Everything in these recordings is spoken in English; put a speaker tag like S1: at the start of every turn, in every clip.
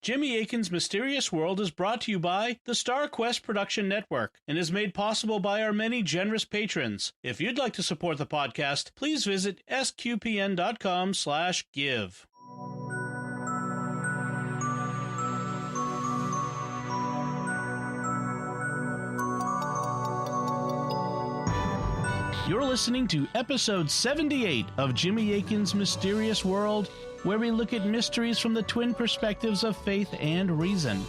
S1: Jimmy Akin's Mysterious World is brought to you by the Star Quest Production Network and is made possible by our many generous patrons. If you'd like to support the podcast, please visit sqpn.com/give. You're listening to episode 78 of Jimmy Akin's Mysterious World, where we look at mysteries from the twin perspectives of faith and reason.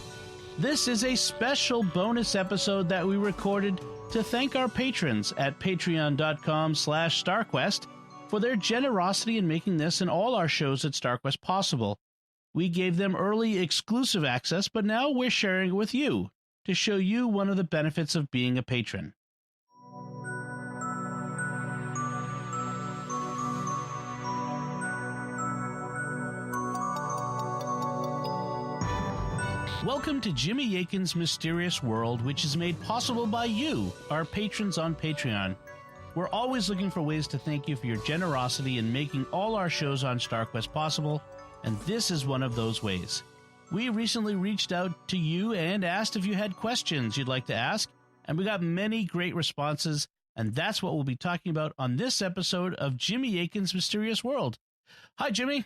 S1: This is a special bonus episode that we recorded to thank our patrons at patreon.com/StarQuest for their generosity in making this and all our shows at StarQuest possible. We gave them early exclusive access, but now we're sharing it with you to show you one of the benefits of being a patron. Welcome to Jimmy Akin's Mysterious World, which is made possible by you, our patrons on Patreon. We're always looking for ways to thank you for your generosity in making all our shows on StarQuest possible, and this is one of those ways. We recently reached out to you and asked if you had questions you'd like to ask, and we got many great responses, and that's what we'll be talking about on this episode of Jimmy Akin's Mysterious World. Hi, Jimmy.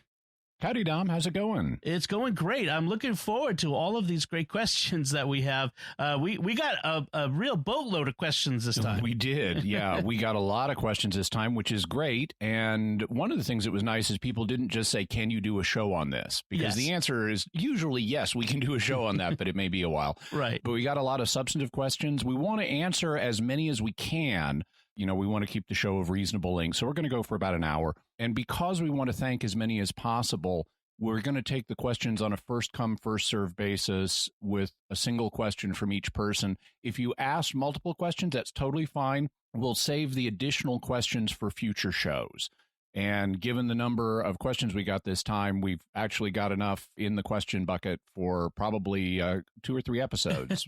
S2: Howdy, Dom. How's it going?
S1: It's going great. I'm looking forward to all of these great questions that we have. We got a real boatload of questions this time.
S2: We did. Yeah, we got a lot of questions this time, which is great. And one of the things that was nice is people didn't just say, can you do a show on this? Because the answer is usually, yes, we can do a show on that, but it may be a while.
S1: Right.
S2: But we got a lot of substantive questions. We want to answer as many as we can. You know, we want to keep the show of reasonable length. So we're going to go for about an hour. And because we want to thank as many as possible, we're going to take the questions on a first-come, first-served basis with a single question from each person. If you ask multiple questions, that's totally fine. We'll save the additional questions for future shows. And given the number of questions we got this time, we've actually got enough in the question bucket for probably 2 or 3 episodes.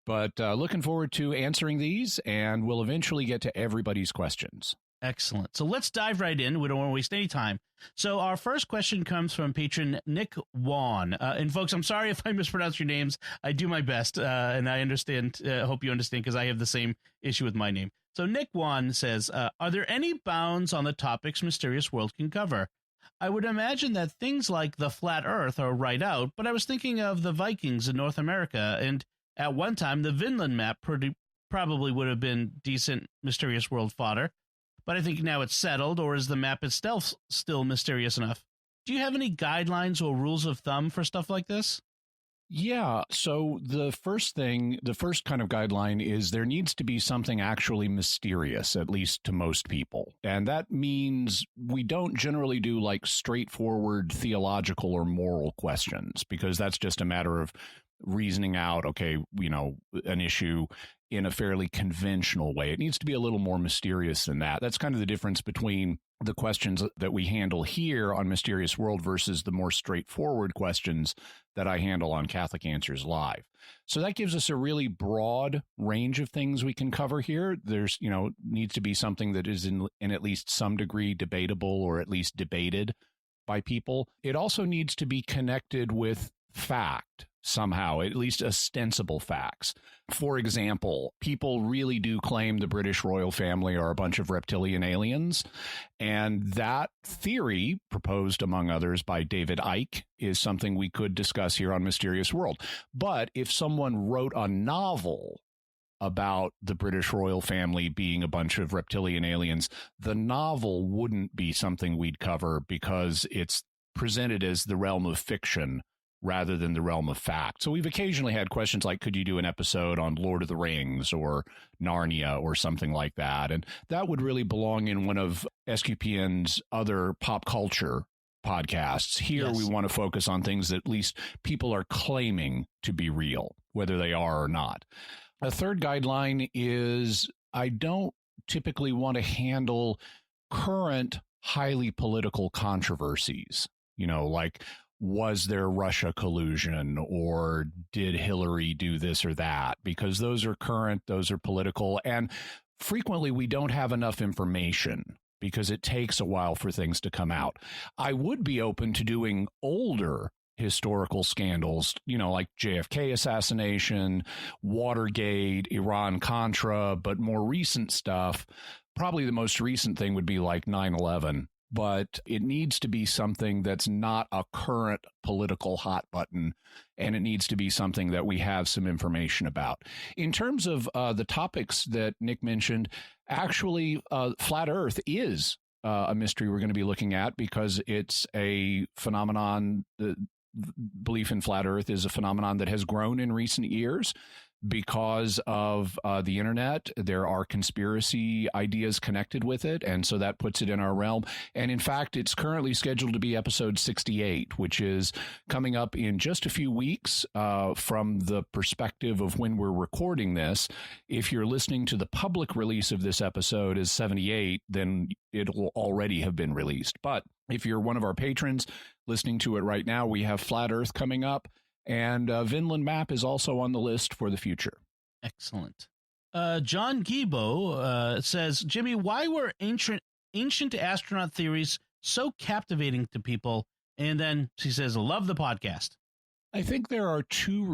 S2: But looking forward to answering these, and we'll eventually get to everybody's questions.
S1: Excellent. So let's dive right in. We don't want to waste any time. So our first question comes from patron Nick Wan. And folks, I'm sorry if I mispronounce your names. I do my best, and I understand. Hope you understand, because I have the same issue with my name. So Nick Wan says, are there any bounds on the topics Mysterious World can cover? I would imagine that things like the flat earth are right out, but I was thinking of the Vikings in North America, and at one time the Vinland map probably would have been decent Mysterious World fodder. But I think now it's settled, or is the map itself still mysterious enough? Do you have any guidelines or rules of thumb for stuff like this?
S2: Yeah, so the first kind of guideline is there needs to be something actually mysterious, at least to most people. And that means we don't generally do like straightforward theological or moral questions, because that's just a matter of reasoning out, okay, you know, an issue in a fairly conventional way. It needs to be a little more mysterious than that. That's kind of the difference between the questions that we handle here on Mysterious World versus the more straightforward questions that I handle on Catholic Answers Live. So that gives us a really broad range of things we can cover here. There's, you know, needs to be something that is in at least some degree debatable, or at least debated by people. It also needs to be connected with fact somehow, at least ostensible facts. For example, people really do claim the British royal family are a bunch of reptilian aliens, and that theory, proposed among others by David Icke, is something we could discuss here on Mysterious World. But if someone wrote a novel about the British royal family being a bunch of reptilian aliens, the novel wouldn't be something we'd cover, because it's presented as the realm of fiction rather than the realm of fact. So we've occasionally had questions like, could you do an episode on Lord of the Rings or Narnia or something like that? And that would really belong in one of SQPN's other pop culture podcasts. Here, yes, we want to focus on things that at least people are claiming to be real, whether they are or not. A third guideline is I don't typically want to handle current highly political controversies, you know, like, was there Russia collusion, or did Hillary do this or that? Because those are current, those are political, and frequently we don't have enough information because it takes a while for things to come out. I would be open to doing older historical scandals, like JFK assassination, Watergate, Iran-Contra, but more recent stuff. Probably the most recent thing would be like 9/11. But it needs to be something that's not a current political hot button, and it needs to be something that we have some information about. In terms of the topics that Nick mentioned, actually, Flat Earth is a mystery we're going to be looking at because it's a phenomenon. The belief in Flat Earth is a phenomenon that has grown in recent years. Because of the internet, there are conspiracy ideas connected with it, and so that puts it in our realm. And in fact, it's currently scheduled to be episode 68, which is coming up in just a few weeks from the perspective of when we're recording this. If you're listening to the public release of this episode as 78, then it will already have been released. But if you're one of our patrons listening to it right now, we have Flat Earth coming up. And Vinland Map is also on the list for the future.
S1: Excellent. John Gibo says, Jimmy, why were ancient astronaut theories so captivating to people? And then he says, love the podcast.
S2: I think there are two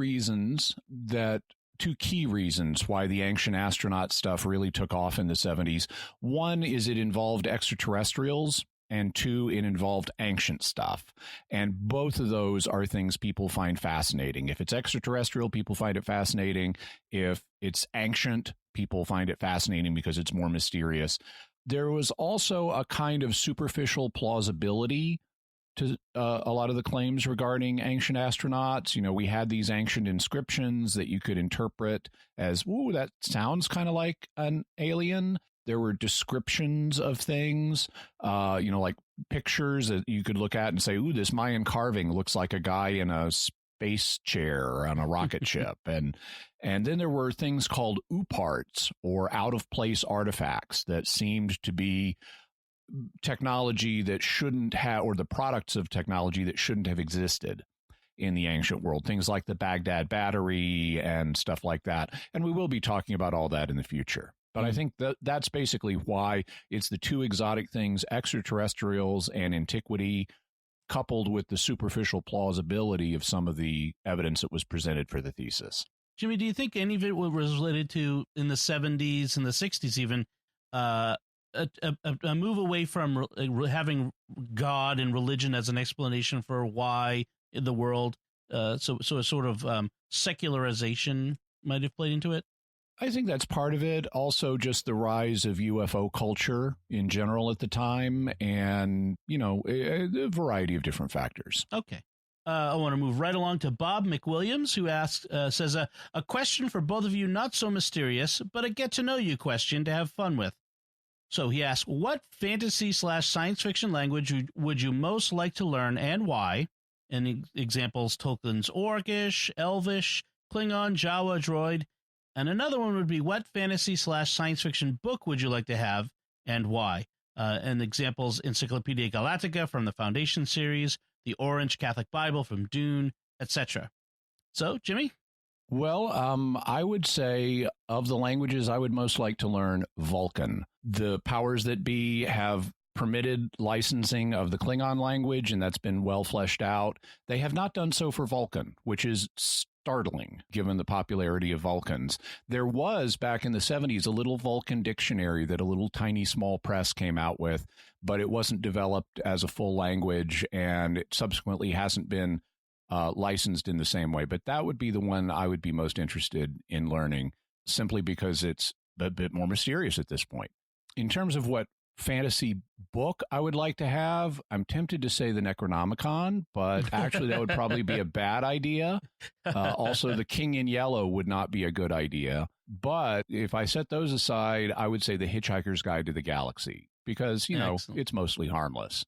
S2: key reasons why the ancient astronaut stuff really took off in the 70s. One is it involved extraterrestrials. And two, it involved ancient stuff. And both of those are things people find fascinating. If it's extraterrestrial, people find it fascinating. If it's ancient, people find it fascinating because it's more mysterious. There was also a kind of superficial plausibility to a lot of the claims regarding ancient astronauts. We had these ancient inscriptions that you could interpret as, ooh, that sounds kind of like an alien. There were descriptions of things, like pictures that you could look at and say, ooh, this Mayan carving looks like a guy in a space chair on a rocket ship. And then there were things called ooparts, or out-of-place artifacts, that seemed to be technology that shouldn't have, or the products of technology that shouldn't have existed in the ancient world. Things like the Baghdad battery and stuff like that. And we will be talking about all that in the future. But I think that's basically why it's the two exotic things, extraterrestrials and antiquity, coupled with the superficial plausibility of some of the evidence that was presented for the thesis.
S1: Jimmy, do you think any of it was related to, in the 70s and the 60s even, a move away from having God and religion as an explanation for why in the world, so a sort of secularization might have played into it?
S2: I think that's part of it. Also, just the rise of UFO culture in general at the time, and, a variety of different factors.
S1: Okay. I want to move right along to Bob McWilliams, who says, a question for both of you, not so mysterious, but a get-to-know-you question to have fun with. So he asks, what fantasy/science fiction language would you most like to learn, and why? And examples, Tolkien's Orcish, Elvish, Klingon, Jawa, Droid. And another one would be, what fantasy/science fiction book would you like to have, and why? And examples, Encyclopedia Galactica from the Foundation series, the Orange Catholic Bible from Dune, etc. So, Jimmy?
S2: Well, I would say of the languages I would most like to learn, Vulcan. The powers that be have permitted licensing of the Klingon language, and that's been well fleshed out. They have not done so for Vulcan, which is startling given the popularity of Vulcans. There was, back in the 70s, a little Vulcan dictionary that a little tiny small press came out with, but it wasn't developed as a full language, and it subsequently hasn't been licensed in the same way. But that would be the one I would be most interested in learning, simply because it's a bit more mysterious at this point. In terms of what fantasy book I would like to have, I'm tempted to say the Necronomicon, but actually that would probably be a bad idea. Also, The King in Yellow would not be a good idea. But if I set those aside, I would say The Hitchhiker's Guide to the Galaxy, because,
S1: Excellent.
S2: It's mostly harmless.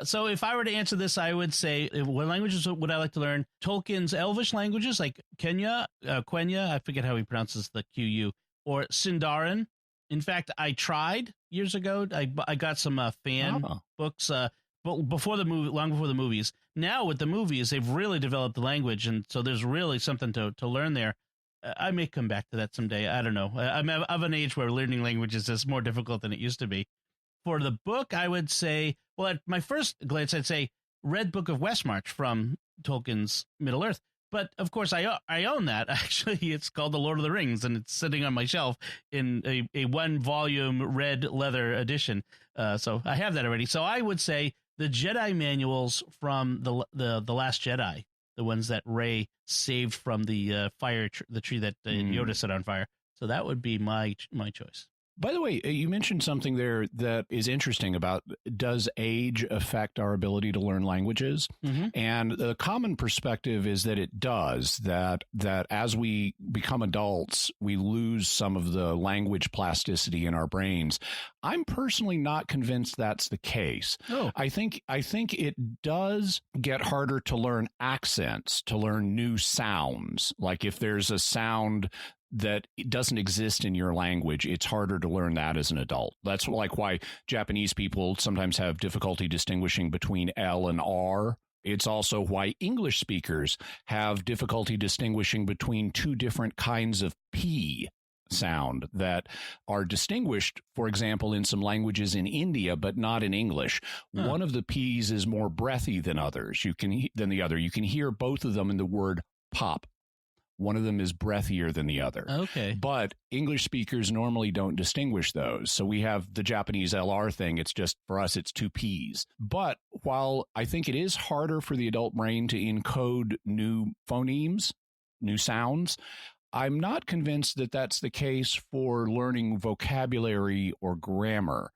S1: So if I were to answer this, I would say, what languages would I like to learn? Tolkien's Elvish languages, like Quenya, I forget how he pronounces the QU, or Sindarin. In fact, I tried years ago. I got some fan books before the movie, long before the movies. Now with the movies, they've really developed the language, and so there's really something to learn there. I may come back to that someday. I don't know. I'm of an age where learning languages is more difficult than it used to be. For the book, I would say, well, at my first glance, I'd say Red Book of Westmarch from Tolkien's Middle-earth. But, of course, I own that. Actually, it's called The Lord of the Rings, and it's sitting on my shelf in a one-volume red leather edition. So I have that already. So I would say the Jedi manuals from the Last Jedi, the ones that Rey saved from the the tree that Yoda set on fire. So that would be my choice.
S2: By the way, you mentioned something there that is interesting about, does age affect our ability to learn languages? Mm-hmm. And the common perspective is that it does, that as we become adults, we lose some of the language plasticity in our brains. I'm personally not convinced that's the case.
S1: Oh.
S2: I think it does get harder to learn accents, to learn new sounds. Like if there's a sound that it doesn't exist in your language, it's harder to learn that as an adult. That's like why Japanese people sometimes have difficulty distinguishing between L and R. It's also why English speakers have difficulty distinguishing between two different kinds of P sound that are distinguished, for example, in some languages in India, but not in English. Huh. One of the P's is more breathy than than the other. You can hear both of them in the word pop. One of them is breathier than the other.
S1: Okay.
S2: But English speakers normally don't distinguish those. So we have the Japanese LR thing. It's just, for us, it's two Ps. But while I think it is harder for the adult brain to encode new phonemes, new sounds, I'm not convinced that that's the case for learning vocabulary or grammar.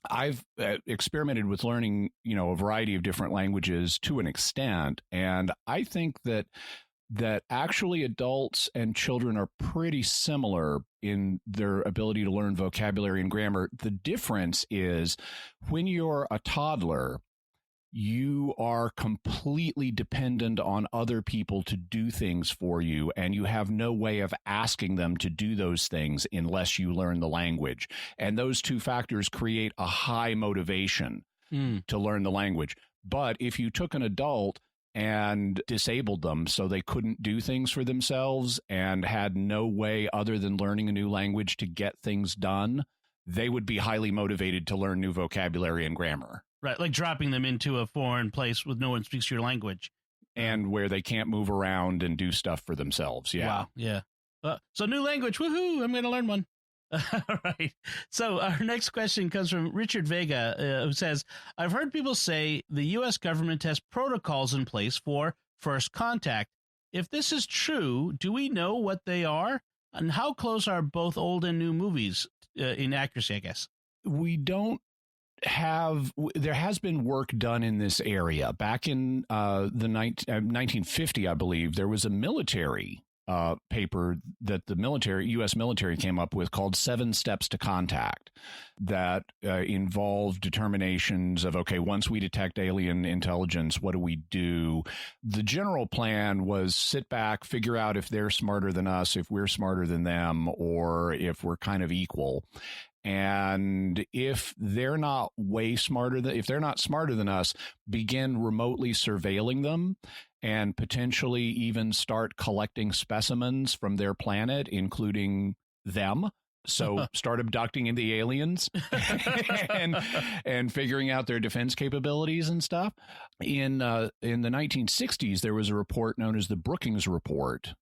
S2: I've experimented with learning, a variety of different languages to an extent, and I think that actually adults and children are pretty similar in their ability to learn vocabulary and grammar. The difference is when you're a toddler, you are completely dependent on other people to do things for you, and you have no way of asking them to do those things unless you learn the language. And those two factors create a high motivation to learn the language. But if you took an adult and disabled them so they couldn't do things for themselves and had no way other than learning a new language to get things done, they would be highly motivated to learn new vocabulary and grammar.
S1: Right, like dropping them into a foreign place with no one speaks your language.
S2: And where they can't move around and do stuff for themselves, yeah.
S1: Wow, yeah. So new language, woohoo, I'm going to learn one. All right. So our next question comes from Richard Vega, who says, I've heard people say the U.S. government has protocols in place for first contact. If this is true, do we know what they are? And how close are both old and new movies in accuracy, I guess?
S2: We don't have, there has been work done in this area. Back in 1950, I believe, there was a military paper that the U.S. military came up with called 7 Steps to Contact that involved determinations of, okay, once we detect alien intelligence, what do we do? The general plan was sit back, figure out if they're smarter than us, if we're smarter than them, or if we're kind of equal. And if they're not if they're not smarter than us, begin remotely surveilling them and potentially even start collecting specimens from their planet, including them. So start abducting the aliens and figuring out their defense capabilities and stuff. In the 1960s, there was a report known as the Brookings Report,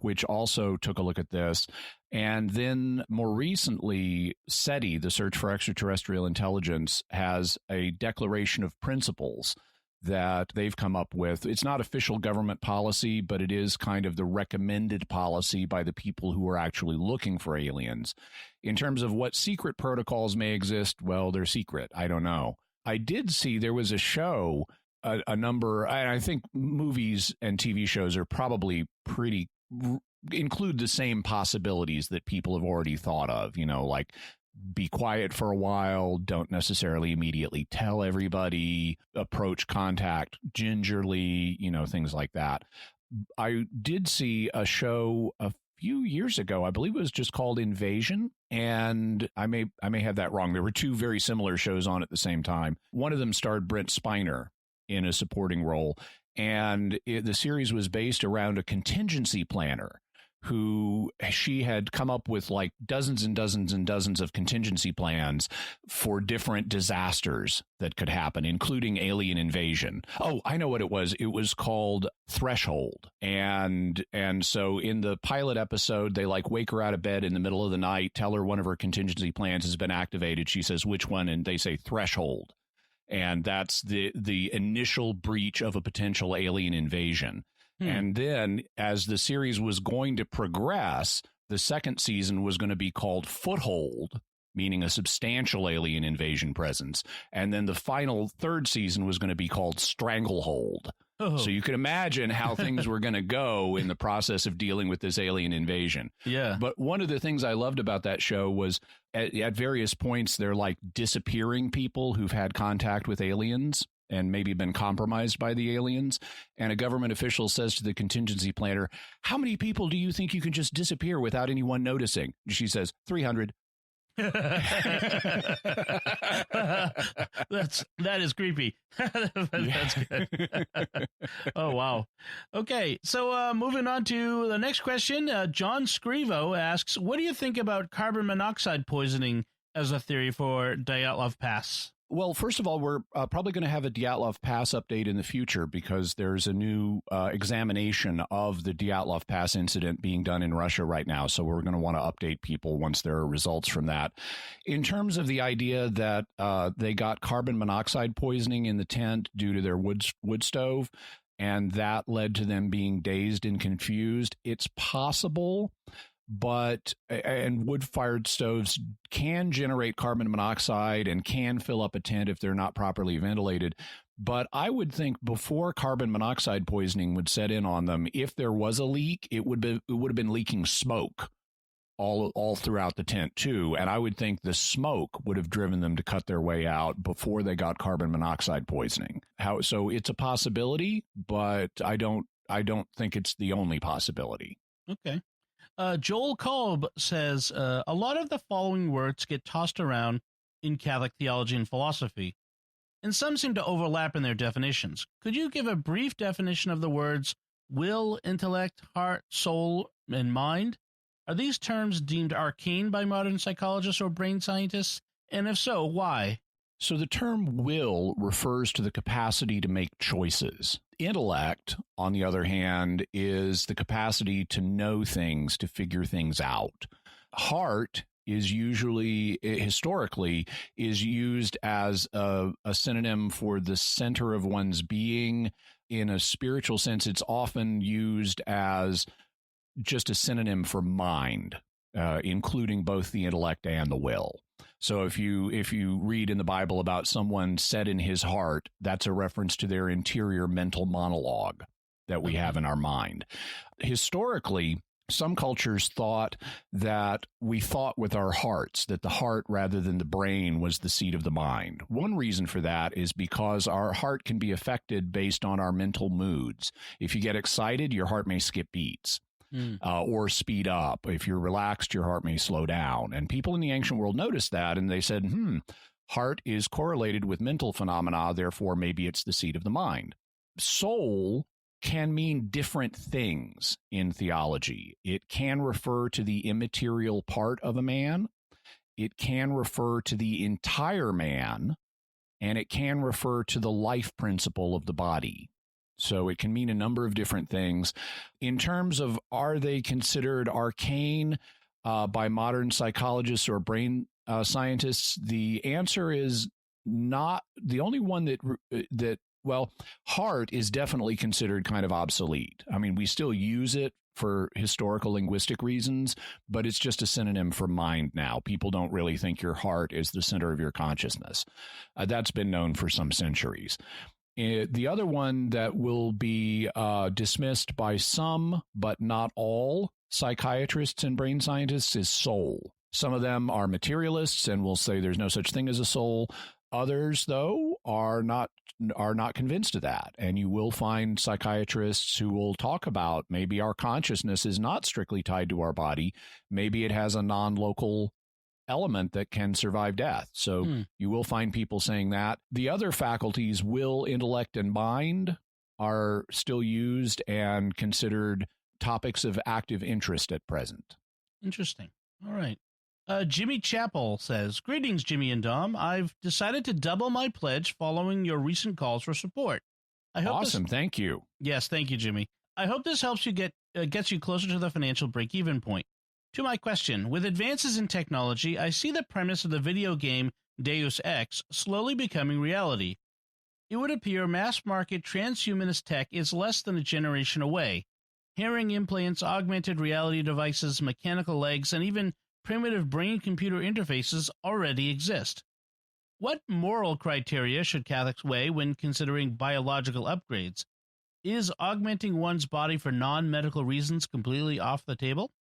S2: which also took a look at this. And then more recently, SETI, the Search for Extraterrestrial Intelligence, has a declaration of principles that they've come up with. It's not official government policy, but it is kind of the recommended policy by the people who are actually looking for aliens. In terms of what secret protocols may exist, well, they're secret. I don't know. I did see there was a show, a number, and I think movies and TV shows are probably include the same possibilities that people have already thought of, like be quiet for a while, don't necessarily immediately tell everybody, approach contact gingerly, things like that. I did see a show a few years ago, I believe it was just called Invasion, and I may have that wrong. There were 2 very similar shows on at the same time. One of them starred Brent Spiner in a supporting role, and the series was based around a contingency planner who she had come up with like dozens and dozens and dozens of contingency plans for different disasters that could happen, including alien invasion. Oh, I know what it was. It was called Threshold. And so in the pilot episode, they like wake her out of bed in the middle of the night, tell her one of her contingency plans has been activated. She says, which one? And they say Threshold. And that's the initial breach of a potential alien invasion. And then as the series was going to progress, the second season was going to be called Foothold, meaning a substantial alien invasion presence. And then the final third season was going to be called Stranglehold. Oh. So you can imagine how things were going to go in the process of dealing with this alien invasion.
S1: Yeah.
S2: But one of the things I loved about that show was at various points, they're like disappearing people who've had contact with aliens and maybe been compromised by the aliens. And a government official says to the contingency planner, how many people do you think you can just disappear without anyone noticing? She says, 300.
S1: That is creepy. That's good. Oh, wow. Okay, so moving on to the next question. John Scrivo asks, what do you think about carbon monoxide poisoning as a theory for Dyatlov Pass?
S2: Well, first of all, we're probably going to have a Dyatlov Pass update in the future because there's a new examination of the Dyatlov Pass incident being done in Russia right now. So we're going to want to update people once there are results from that. In terms of the idea that they got carbon monoxide poisoning in the tent due to their wood stove, and that led to them being dazed and confused, it's possible. And wood-fired stoves can generate carbon monoxide and can fill up a tent if they're not properly ventilated. But I would think before carbon monoxide poisoning would set in on them, if there was a leak, it would have been leaking smoke all throughout the tent too. And I would think the smoke would have driven them to cut their way out before they got carbon monoxide poisoning. So it's a possibility, but I don't think it's the only possibility.
S1: Okay. Joel Kolb says, a lot of the following words get tossed around in Catholic theology and philosophy, and some seem to overlap in their definitions. Could you give a brief definition of the words will, intellect, heart, soul, and mind? Are these terms deemed arcane by modern psychologists or brain scientists? And if so, why?
S2: So the term will refers to the capacity to make choices. Intellect, on the other hand, is the capacity to know things, to figure things out. Heart is usually, historically, is used as a synonym for the center of one's being. In a spiritual sense, it's often used as just a synonym for mind, including both the intellect and the will. So if you read in the Bible about someone set in his heart, that's a reference to their interior mental monologue that we have in our mind. Historically, some cultures thought that we thought with our hearts, that the heart rather than the brain was the seat of the mind. One reason for that is because our heart can be affected based on our mental moods. If you get excited, your heart may skip beats. Or speed up. If you're relaxed, your heart may slow down. And people in the ancient world noticed that, and they said, heart is correlated with mental phenomena, therefore maybe it's the seat of the mind. Soul can mean different things in theology. It can refer to the immaterial part of a man. It can refer to the entire man, and it can refer to the life principle of the body. So it can mean a number of different things. In terms of are they considered arcane by modern psychologists or brain scientists, the answer is not. The only one that heart is definitely considered kind of obsolete. I mean, we still use it for historical linguistic reasons, but it's just a synonym for mind now. People don't really think your heart is the center of your consciousness. That's been known for some centuries. The other one that will be dismissed by some, but not all, psychiatrists and brain scientists is soul. Some of them are materialists and will say there's no such thing as a soul. Others, though, are not convinced of that. And you will find psychiatrists who will talk about maybe our consciousness is not strictly tied to our body. Maybe it has a non-local element that can survive death. So you will find people saying that. The other faculties, will, intellect, and mind, are still used and considered topics of active interest at present.
S1: Interesting. All right. Jimmy Chappell says, "Greetings, Jimmy and Dom. I've decided to double my pledge following your recent calls for support. I hope
S2: Awesome. Thank you.
S1: Yes, thank you, Jimmy. I hope this helps you gets you closer to the financial break-even point. To my question, with advances in technology, I see the premise of the video game Deus Ex slowly becoming reality. It would appear mass-market transhumanist tech is less than a generation away. Hearing implants, augmented reality devices, mechanical legs, and even primitive brain-computer interfaces already exist. What moral criteria should Catholics weigh when considering biological upgrades? Is augmenting one's body for non-medical reasons completely off the table?"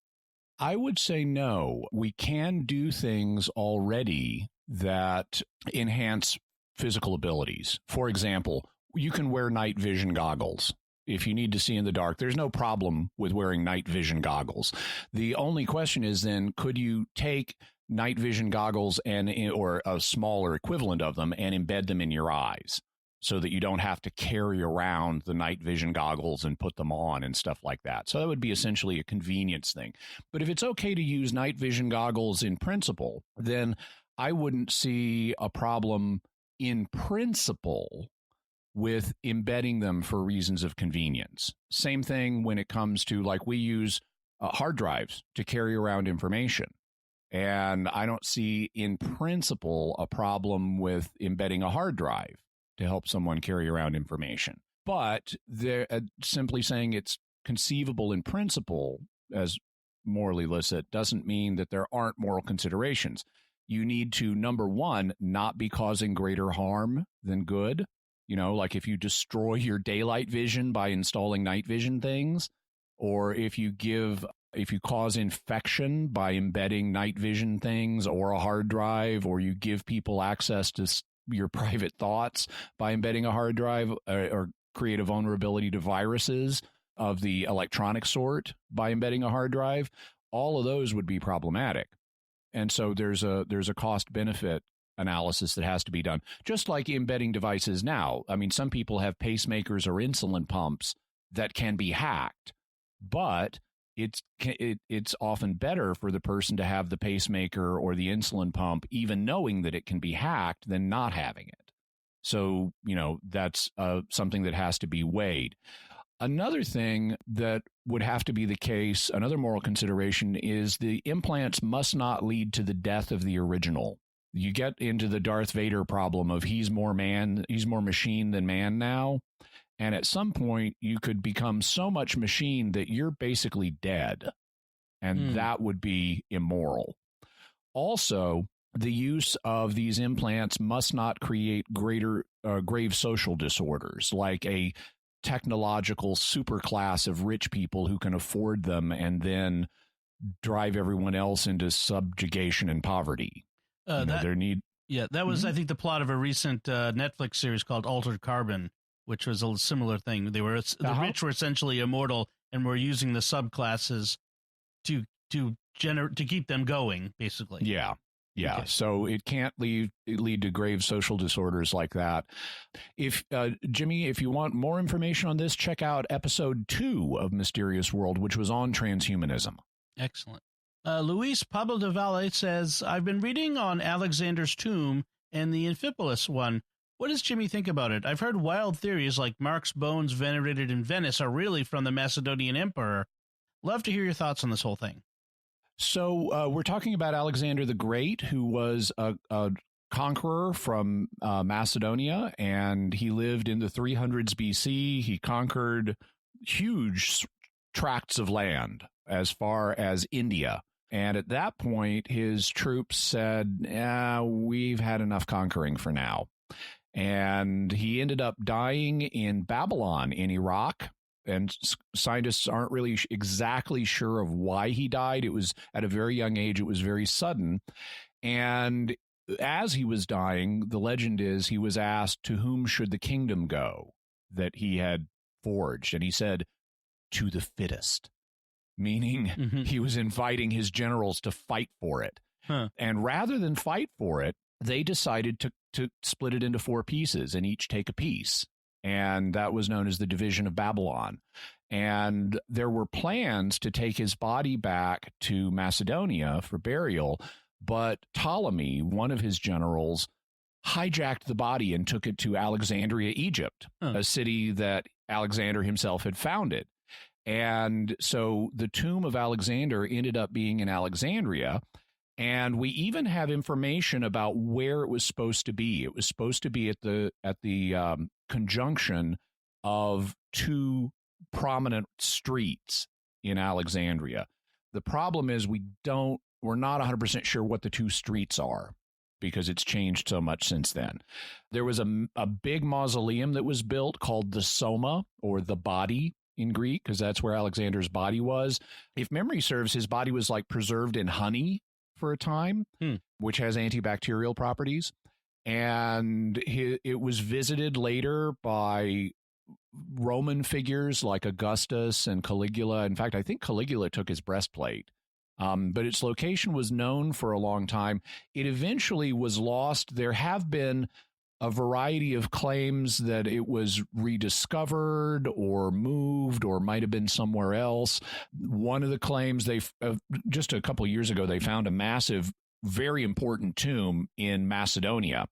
S2: I would say no. We can do things already that enhance physical abilities. For example, you can wear night vision goggles. If you need to see in the dark, there's no problem with wearing night vision goggles. The only question is then, could you take night vision goggles or a smaller equivalent of them and embed them in your eyes so that you don't have to carry around the night vision goggles and put them on and stuff like that? So that would be essentially a convenience thing. But if it's okay to use night vision goggles in principle, then I wouldn't see a problem in principle with embedding them for reasons of convenience. Same thing when it comes to, like, we use hard drives to carry around information. And I don't see in principle a problem with embedding a hard drive to help someone carry around information. But they're simply saying it's conceivable in principle as morally illicit doesn't mean that there aren't moral considerations. You need to, number one, not be causing greater harm than good. You know, like if you destroy your daylight vision by installing night vision things, or if you cause infection by embedding night vision things or a hard drive, or you give people access to your private thoughts by embedding a hard drive, or create a vulnerability to viruses of the electronic sort by embedding a hard drive, all of those would be problematic. And so there's a cost benefit analysis that has to be done, just like embedding devices now. I mean, some people have pacemakers or insulin pumps that can be hacked, but it's often better for the person to have the pacemaker or the insulin pump, even knowing that it can be hacked, than not having it. So, that's something that has to be weighed. Another thing that would have to be the case, another moral consideration, is the implants must not lead to the death of the original. You get into the Darth Vader problem of he's more machine than man now. And at some point, you could become so much machine that you're basically dead. And that would be immoral. Also, the use of these implants must not create grave social disorders, like a technological superclass of rich people who can afford them and then drive everyone else into subjugation and poverty.
S1: That was, I think, the plot of a recent Netflix series called Altered Carbon, which was a similar thing. The rich were essentially immortal and were using the subclasses to keep them going, basically.
S2: Yeah.
S1: Okay.
S2: So it can't lead to grave social disorders like that. If Jimmy, if you want more information on this, check out episode 2 of Mysterious World, which was on transhumanism.
S1: Excellent. Luis Pablo de Valle says, "I've been reading on Alexander's tomb and the Amphipolis one. What does Jimmy think about it? I've heard wild theories like Mark's bones venerated in Venice are really from the Macedonian emperor. Love to hear your thoughts on this whole thing."
S2: So we're talking about Alexander the Great, who was a conqueror from Macedonia, and he lived in the 300s BC. He conquered huge tracts of land as far as India. And at that point, his troops said, we've had enough conquering for now. And he ended up dying in Babylon in Iraq. And scientists aren't really exactly sure of why he died. It was at a very young age. It was very sudden. And as he was dying, the legend is he was asked, to whom should the kingdom go that he had forged? And he said, to the fittest, meaning he was inviting his generals to fight for it. And rather than fight for it, they decided to split it into 4 pieces and each take a piece. and that was known as the Division of Babylon. And there were plans to take his body back to Macedonia for burial, but Ptolemy, one of his generals, hijacked the body and took it to Alexandria, Egypt, a city that Alexander himself had founded. And so the tomb of Alexander ended up being in Alexandria. And we even have information about where it was supposed to be. It was supposed to be at the conjunction of two prominent streets in Alexandria. The problem is we're not 100% sure what the two streets are, because it's changed so much since then. There was a big mausoleum that was built called the Soma, or the body in Greek, because that's where Alexander's body was. If memory serves, his body was like preserved in honey for a time, which has antibacterial properties. And it was visited later by Roman figures like Augustus and Caligula. In fact, I think Caligula took his breastplate. But its location was known for a long time. It eventually was lost. There have been a variety of claims that it was rediscovered or moved or might have been somewhere else. One of the claims, just a couple of years ago, they found a massive, very important tomb in Macedonia.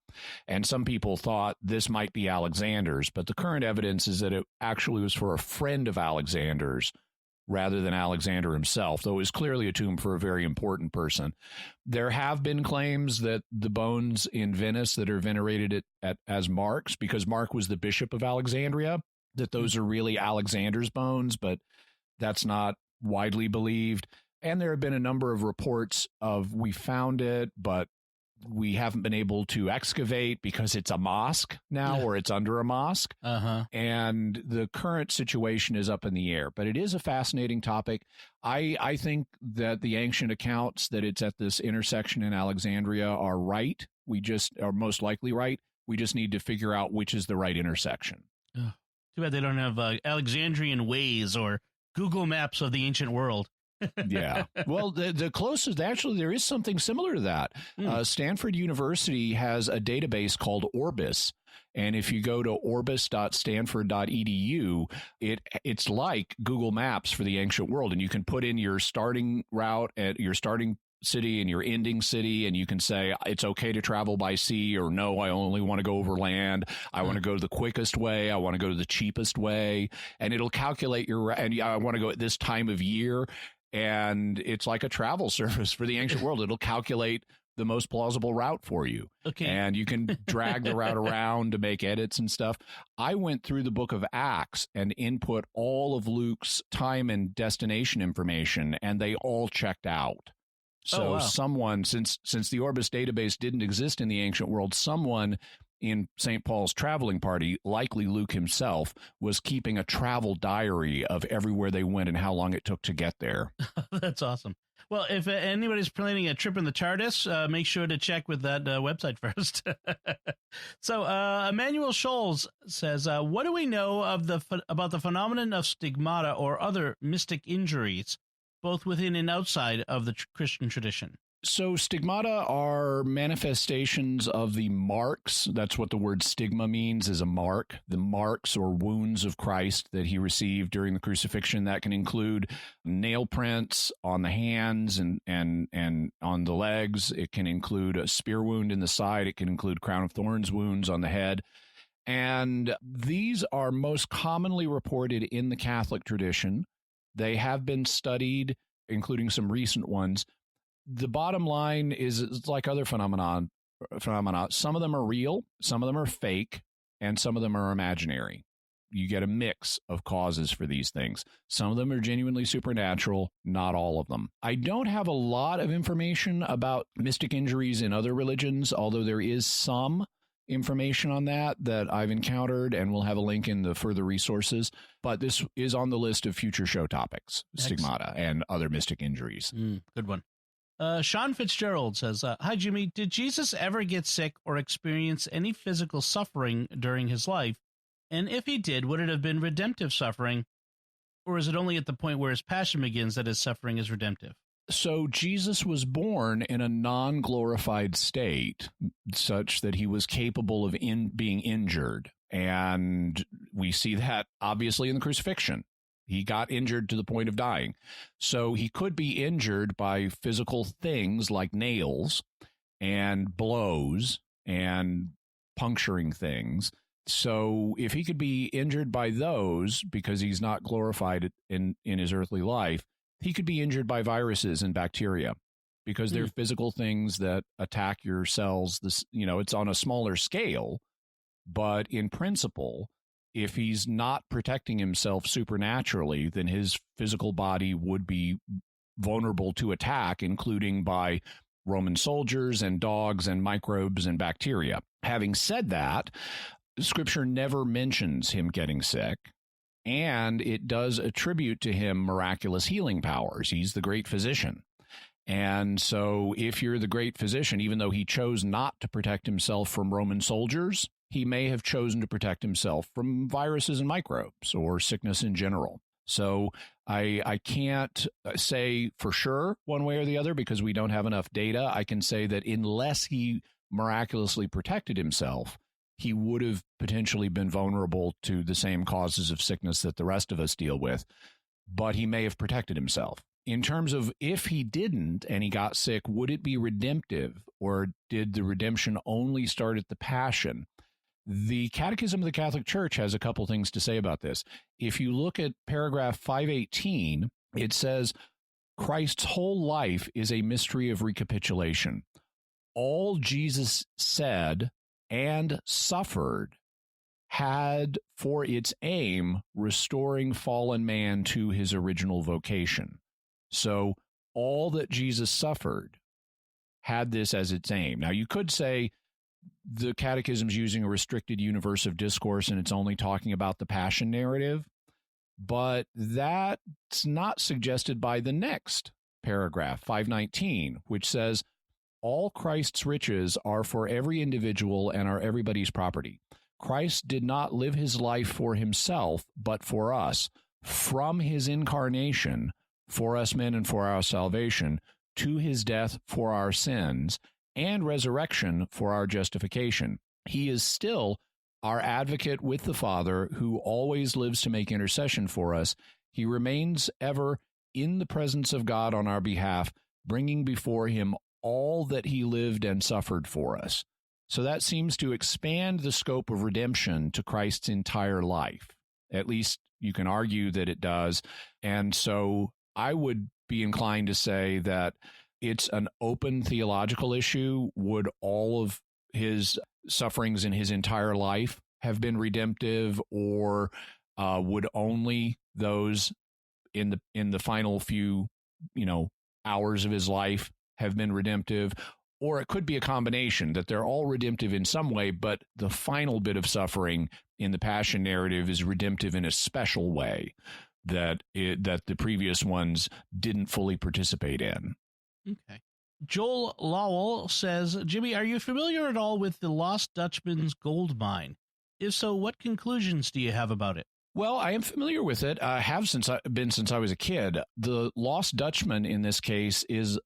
S2: And some people thought this might be Alexander's, but the current evidence is that it actually was for a friend of Alexander's rather than Alexander himself, though it was clearly a tomb for a very important person. There have been claims that the bones in Venice that are venerated as Mark's, because Mark was the bishop of Alexandria, that those are really Alexander's bones, but that's not widely believed. And there have been a number of reports of we found it, but we haven't been able to excavate because it's a mosque now, or it's under a mosque. And the current situation is up in the air, but it is a fascinating topic. I think that the ancient accounts that it's at this intersection in Alexandria are right. We just are most likely right. We just need to figure out which is the right intersection.
S1: Too bad they don't have Alexandrian Ways or Google Maps of the ancient world.
S2: Yeah. Well, the closest, actually, there is something similar to that. Stanford University has a database called Orbis. And if you go to orbis.stanford.edu, it's like Google Maps for the ancient world. And you can put in your starting route at your starting city and your ending city, and you can say it's okay to travel by sea, or no, I only want to go over land. I want to go the quickest way. I want to go the cheapest way. And it'll calculate and I want to go at this time of year. And it's like a travel service for the ancient world. It'll calculate the most plausible route for you.
S1: Okay.
S2: And you can drag the route around to make edits and stuff. I went through the book of Acts and input all of Luke's time and destination information, and they all checked out. So someone, since the Orbis database didn't exist in the ancient world, someone in St. Paul's traveling party, likely Luke himself, was keeping a travel diary of everywhere they went and how long it took to get there.
S1: That's awesome. Well, if anybody's planning a trip in the TARDIS, make sure to check with that website first. So Emmanuel Scholes says, what do we know about the phenomenon of stigmata or other mystic injuries, both within and outside of the Christian tradition?
S2: So stigmata are manifestations of the marks. That's what the word stigma means, is a mark. The marks or wounds of Christ that he received during the crucifixion. That can include nail prints on the hands and on the legs. It can include a spear wound in the side. It can include crown of thorns wounds on the head. And these are most commonly reported in the Catholic tradition. They have been studied, including some recent ones. The bottom line is it's like other phenomena. Some of them are real, some of them are fake, and some of them are imaginary. You get a mix of causes for these things. Some of them are genuinely supernatural, not all of them. I don't have a lot of information about mystic injuries in other religions, although there is some information on that I've encountered, and we'll have a link in the further resources. But this is on the list of future show topics, stigmata and other mystic injuries.
S1: Good one. Sean Fitzgerald says, hi, Jimmy. Did Jesus ever get sick or experience any physical suffering during his life? And if he did, would it have been redemptive suffering? Or is it only at the point where his passion begins that his suffering is redemptive?
S2: So Jesus was born in a non-glorified state, such that he was capable of being injured. And we see that obviously in the crucifixion. He got injured to the point of dying. So he could be injured by physical things like nails and blows and puncturing things. So if he could be injured by those because he's not glorified in his earthly life, he could be injured by viruses and bacteria because they're physical things that attack your cells. It's on a smaller scale, but in principle, if he's not protecting himself supernaturally, then his physical body would be vulnerable to attack, including by Roman soldiers and dogs and microbes and bacteria. Having said that, Scripture never mentions him getting sick, and it does attribute to him miraculous healing powers. He's the great physician. And so if you're the great physician, even though he chose not to protect himself from Roman soldiers, he may have chosen to protect himself from viruses and microbes or sickness in general. So I can't say for sure one way or the other because we don't have enough data. I can say that unless he miraculously protected himself, he would have potentially been vulnerable to the same causes of sickness that the rest of us deal with, but he may have protected himself. In terms of if he didn't and he got sick, would it be redemptive, or did the redemption only start at the Passion? The Catechism of the Catholic Church has a couple things to say about this. If you look at paragraph 518, it says, Christ's whole life is a mystery of recapitulation. All Jesus said and suffered had for its aim restoring fallen man to his original vocation. So all that Jesus suffered had this as its aim. Now, you could say the Catechism's using a restricted universe of discourse and it's only talking about the Passion narrative, but that's not suggested by the next paragraph, 519, which says, all Christ's riches are for every individual and are everybody's property. Christ did not live his life for himself, but for us. From his incarnation, for us men and for our salvation, to his death for our sins, and resurrection for our justification. He is still our advocate with the Father, who always lives to make intercession for us. He remains ever in the presence of God on our behalf, bringing before him all that he lived and suffered for us. So that seems to expand the scope of redemption to Christ's entire life. At least you can argue that it does. And so I would be inclined to say that it's an open theological issue. Would all of his sufferings in his entire life have been redemptive, or would only those in the final few, hours of his life have been redemptive? Or it could be a combination, that they're all redemptive in some way, but the final bit of suffering in the Passion narrative is redemptive in a special way that the previous ones didn't fully participate in.
S1: Okay. Joel Lowell says, Jimmy, are you familiar at all with the Lost Dutchman's gold mine? If so, what conclusions do you have about it?
S2: Well, I am familiar with it. I have since I was a kid. The Lost Dutchman in this case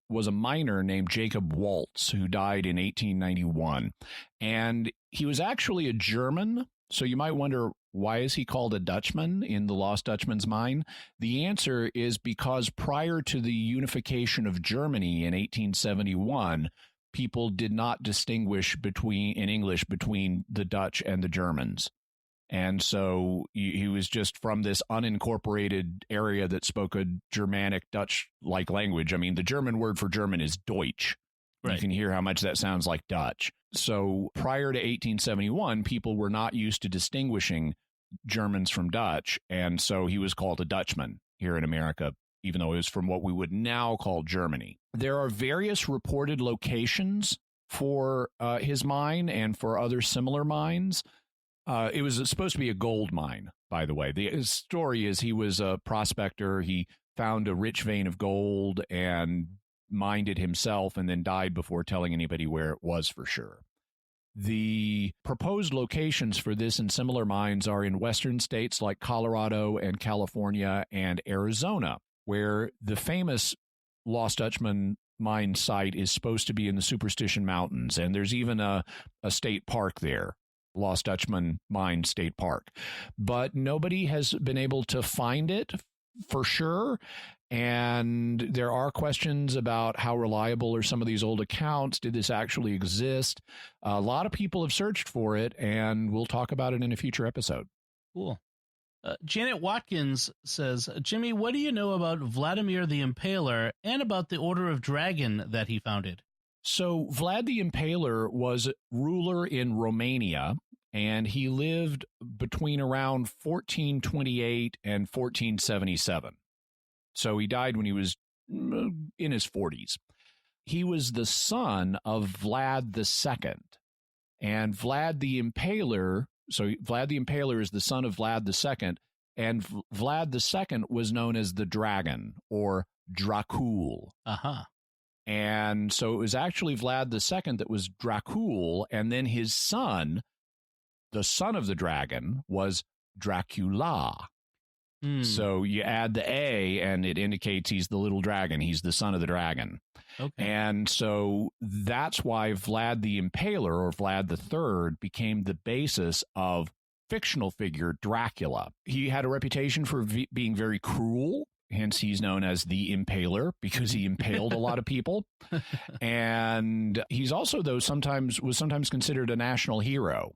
S2: was a miner named Jacob Waltz, who died in 1891. And he was actually a German. So you might wonder, why is he called a Dutchman in the Lost Dutchman's mine? The answer is because prior to the unification of Germany in 1871, people did not distinguish in English between the Dutch and the Germans. And so he was just from this unincorporated area that spoke a Germanic Dutch-like language. I mean, the German word for German is Deutsch. Right. You can hear how much that sounds like Dutch. So prior to 1871, people were not used to distinguishing Germans from Dutch. And so he was called a Dutchman here in America, even though it was from what we would now call Germany. There are various reported locations for his mine and for other similar mines. It was supposed to be a gold mine, by the way. The story is he was a prospector. He found a rich vein of gold and mined it himself and then died before telling anybody where it was for sure. The proposed locations for this and similar mines are in western states like Colorado and California and Arizona, where the famous Lost Dutchman mine site is supposed to be in the Superstition Mountains. And there's even a state park there, Lost Dutchman Mine State Park. But nobody has been able to find it for sure. And there are questions about how reliable are some of these old accounts. Did this actually exist? A lot of people have searched for it, and we'll talk about it in a future episode.
S1: Cool. Janet Watkins says, Jimmy, what do you know about Vladimir the Impaler and about the Order of Dragon that he founded?
S2: So Vlad the Impaler was ruler in Romania, and he lived between around 1428 and 1477. So he died when he was in his 40s. He was the son of Vlad II. And Vlad the Impaler, so Vlad the Impaler is the son of Vlad II, and Vlad II was known as the Dragon, or Dracul.
S1: Uh-huh.
S2: And so it was actually Vlad II that was Dracul, and then his son, the son of the dragon, was Dracula. So you add the A, and it indicates he's the little dragon. He's the son of the dragon.
S1: Okay.
S2: And so that's why Vlad the Impaler, or Vlad III, became the basis of fictional figure Dracula. He had a reputation for being very cruel. Hence, he's known as the Impaler because he impaled a lot of people. And he's also, though, sometimes considered a national hero.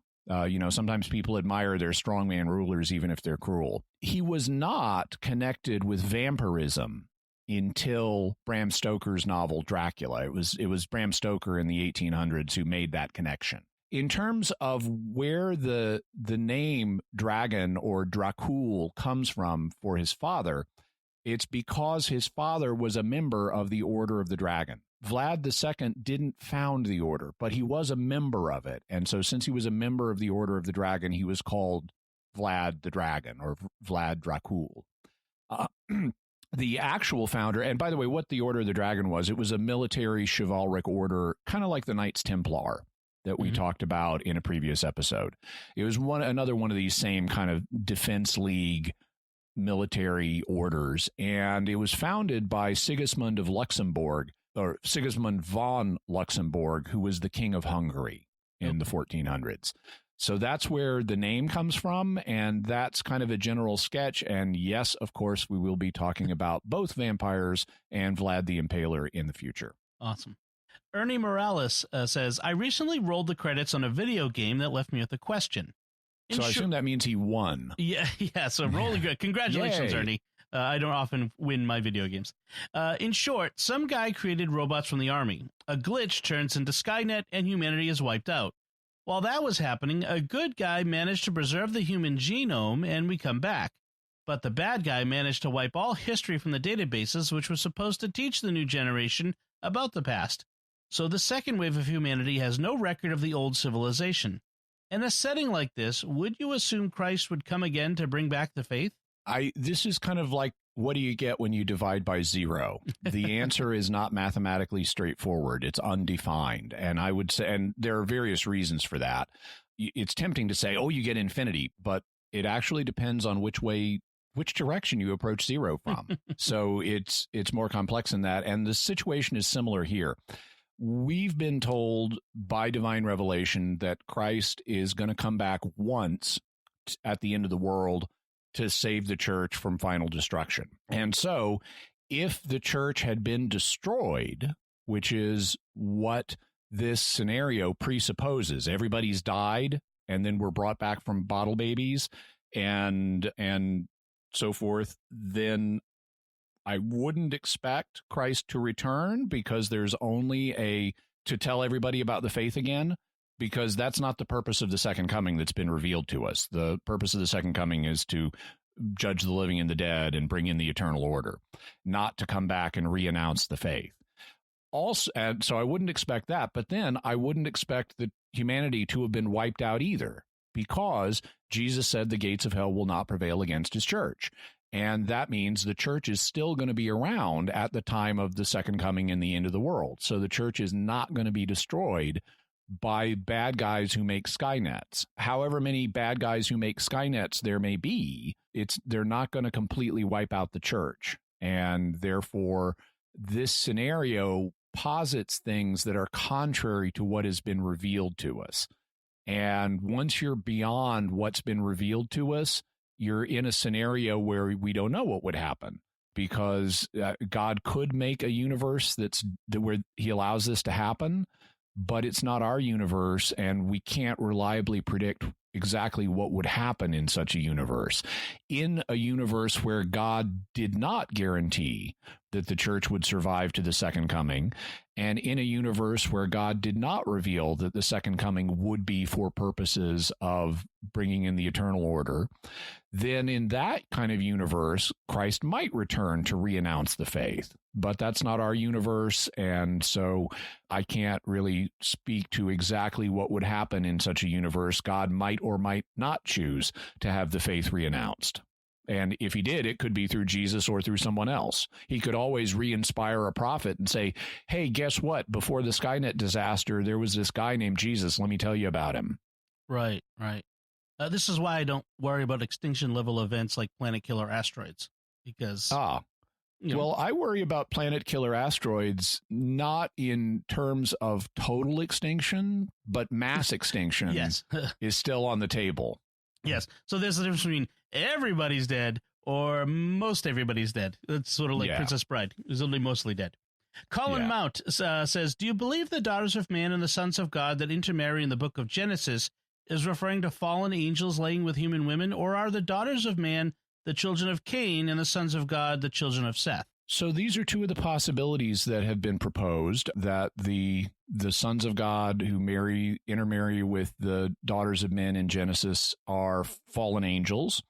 S2: Sometimes people admire their strongman rulers, even if they're cruel. He was not connected with vampirism until Bram Stoker's novel Dracula. It was Bram Stoker in the 1800s who made that connection. In terms of where the name dragon or Dracul comes from for his father, it's because his father was a member of the Order of the Dragon. Vlad II didn't found the order, but he was a member of it. And so since he was a member of the Order of the Dragon, he was called Vlad the Dragon, or Vlad Dracul. The actual founder, and by the way, what the Order of the Dragon was, it was a military chivalric order, kind of like the Knights Templar that we talked about in a previous episode. It was another one of these same kind of defense league military orders, and it was founded by Sigismund of Luxembourg, or Sigismund von Luxembourg, who was the king of Hungary in the 1400s. So that's where the name comes from, and that's kind of a general sketch. And yes, of course, we will be talking about both vampires and Vlad the Impaler in the future.
S1: Awesome. Ernie Morales says, I recently rolled the credits on a video game that left me with a question.
S2: So I assume that means he won.
S1: Yeah. So rolling good. Congratulations,
S2: Yay.
S1: Ernie. I don't often win my video games. In short, some guy created robots from the army. A glitch turns into Skynet and humanity is wiped out. While that was happening, a good guy managed to preserve the human genome and we come back. But the bad guy managed to wipe all history from the databases, which was supposed to teach the new generation about the past. So the second wave of humanity has no record of the old civilization. In a setting like this, would you assume Christ would come again to bring back the faith?
S2: This is kind of like, what do you get when you divide by zero? The answer is not mathematically straightforward. It's undefined. And I would say, and there are various reasons for that. It's tempting to say, oh, you get infinity, but it actually depends on which direction you approach zero from. So it's more complex than that. And the situation is similar here. We've been told by divine revelation that Christ is going to come back once at the end of the world to save the church from final destruction. And so if the church had been destroyed, which is what this scenario presupposes, everybody's died and then we're brought back from bottle babies and so forth, then I wouldn't expect Christ to return because there's only to tell everybody about the faith again, because that's not the purpose of the second coming that's been revealed to us. The purpose of the second coming is to judge the living and the dead and bring in the eternal order, not to come back and re-announce the faith. Also, and so I wouldn't expect that, but then I wouldn't expect the humanity to have been wiped out either, because Jesus said the gates of hell will not prevail against his church. And that means the church is still going to be around at the time of the second coming and the end of the world. So the church is not going to be destroyed by bad guys who make Skynets. However many bad guys who make Skynets there may be, they're not going to completely wipe out the church. And therefore, this scenario posits things that are contrary to what has been revealed to us. And once you're beyond what's been revealed to us, you're in a scenario where we don't know what would happen, because God could make a universe where he allows this to happen, but it's not our universe, and we can't reliably predict exactly what would happen in such a universe. In a universe where God did not guarantee that the church would survive to the second coming, and in a universe where God did not reveal that the second coming would be for purposes of bringing in the eternal order, then in that kind of universe, Christ might return to re-announce the faith. But that's not our universe, and so I can't really speak to exactly what would happen in such a universe. God might or might not choose to have the faith re-announced. And if he did, it could be through Jesus or through someone else. He could always re-inspire a prophet and say, hey, guess what? Before the Skynet disaster, there was this guy named Jesus. Let me tell you about him.
S1: Right. This is why I don't worry about extinction level events like planet killer asteroids, because...
S2: Well, I worry about planet killer asteroids not in terms of total extinction, but mass extinction
S1: yes.
S2: is still on the table.
S1: Yes. So there's a difference between everybody's dead or most everybody's dead. It's sort of like Princess Bride, who's only mostly dead. Colin Mount says, do you believe the daughters of man and the sons of God that intermarry in the book of Genesis is referring to fallen angels laying with human women, or are the daughters of man the children of Cain and the sons of God the children of Seth?
S2: So these are two of the possibilities that have been proposed, that the sons of God who intermarry with the daughters of men in Genesis are fallen angels,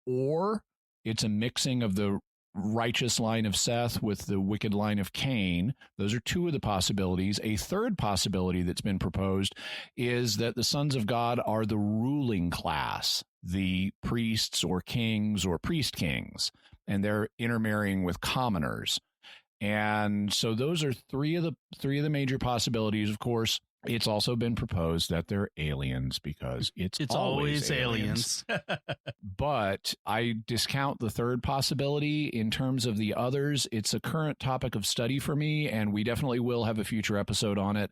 S2: or it's a mixing of the righteous line of Seth with the wicked line of Cain. Those are two of the possibilities. A third possibility that's been proposed is that the sons of God are the ruling class, the priests or kings or priest kings, and they're intermarrying with commoners. And so those are three of the major possibilities. Of course, it's also been proposed that they're aliens, because it's always aliens. But I discount the third possibility. In terms of the others, it's a current topic of study for me, and we definitely will have a future episode on it.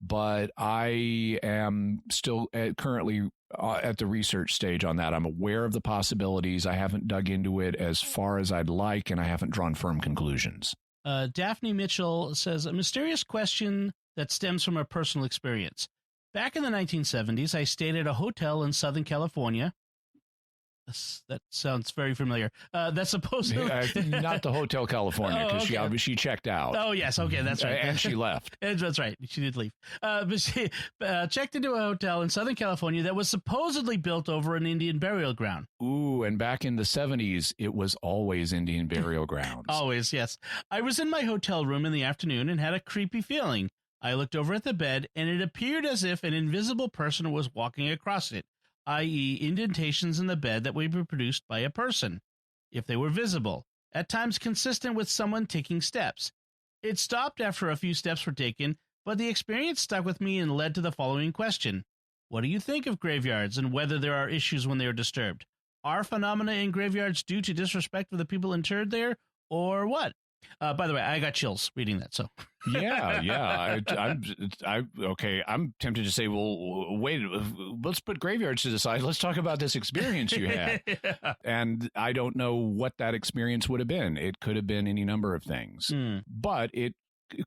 S2: But I am still currently at the research stage on that. I'm aware of the possibilities. I haven't dug into it as far as I'd like, and I haven't drawn firm conclusions.
S1: Daphne Mitchell says, a mysterious question that stems from a personal experience. Back in the 1970s, I stayed at a hotel in Southern California. That sounds very familiar. That's supposedly
S2: not the Hotel California, because she checked out.
S1: Oh yes, okay, that's right,
S2: and she left.
S1: That's right, she did leave. But she checked into a hotel in Southern California that was supposedly built over an Indian burial ground.
S2: Ooh, and back in the 70s, it was always Indian burial grounds.
S1: Always, yes. I was in my hotel room in the afternoon and had a creepy feeling. I looked over at the bed, and it appeared as if an invisible person was walking across it, i.e. indentations in the bed that would be produced by a person, if they were visible, at times consistent with someone taking steps. It stopped after a few steps were taken, but the experience stuck with me and led to the following question. What do you think of graveyards and whether there are issues when they are disturbed? Are phenomena in graveyards due to disrespect for the people interred there, or what? By the way, I got chills reading that. So
S2: yeah. I'm tempted to say, well, wait, let's put graveyards to the side. Let's talk about this experience you had. And I don't know what that experience would have been. It could have been any number of things, but it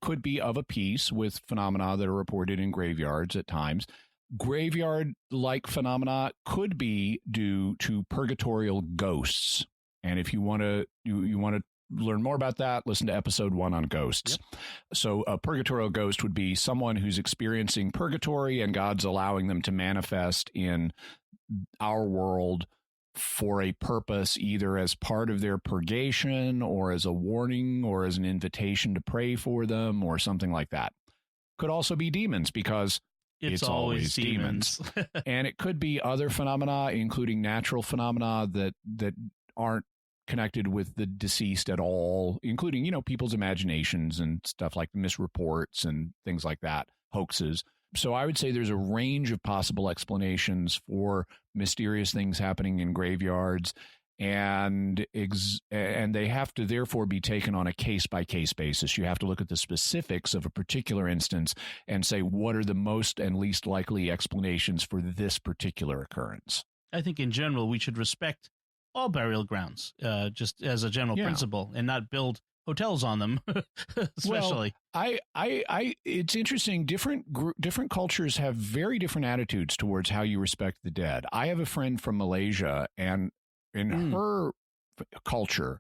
S2: could be of a piece with phenomena that are reported in graveyards at times. Graveyard-like phenomena could be due to purgatorial ghosts. And if you want to learn more about that, listen to episode 1 on ghosts. Yep. So a purgatorial ghost would be someone who's experiencing purgatory, and God's allowing them to manifest in our world for a purpose, either as part of their purgation or as a warning or as an invitation to pray for them or something like that. Could also be demons, because it's always demons. And it could be other phenomena, including natural phenomena that aren't connected with the deceased at all, including, people's imaginations and stuff like misreports and things like that, hoaxes. So I would say there's a range of possible explanations for mysterious things happening in graveyards. and they have to therefore be taken on a case-by-case basis. You have to look at the specifics of a particular instance and say, what are the most and least likely explanations for this particular occurrence?
S1: I think in general we should respect all burial grounds, just as a general principle, and not build hotels on them, especially.
S2: Well, it's interesting. Different cultures have very different attitudes towards how you respect the dead. I have a friend from Malaysia, and in her culture,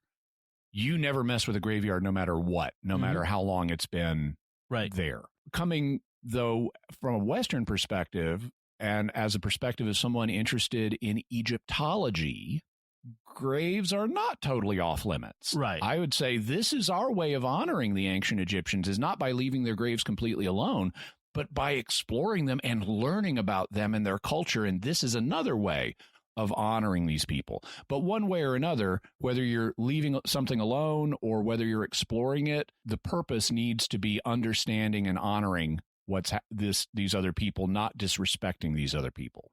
S2: you never mess with a graveyard no matter what, no matter how long it's been there. Coming, though, from a Western perspective, and as a perspective of someone interested in Egyptology, graves are not totally off limits.
S1: Right.
S2: I would say this is our way of honoring the ancient Egyptians, is not by leaving their graves completely alone, but by exploring them and learning about them and their culture. And this is another way of honoring these people. But one way or another, whether you're leaving something alone or whether you're exploring it, the purpose needs to be understanding and honoring these other people, not disrespecting these other people.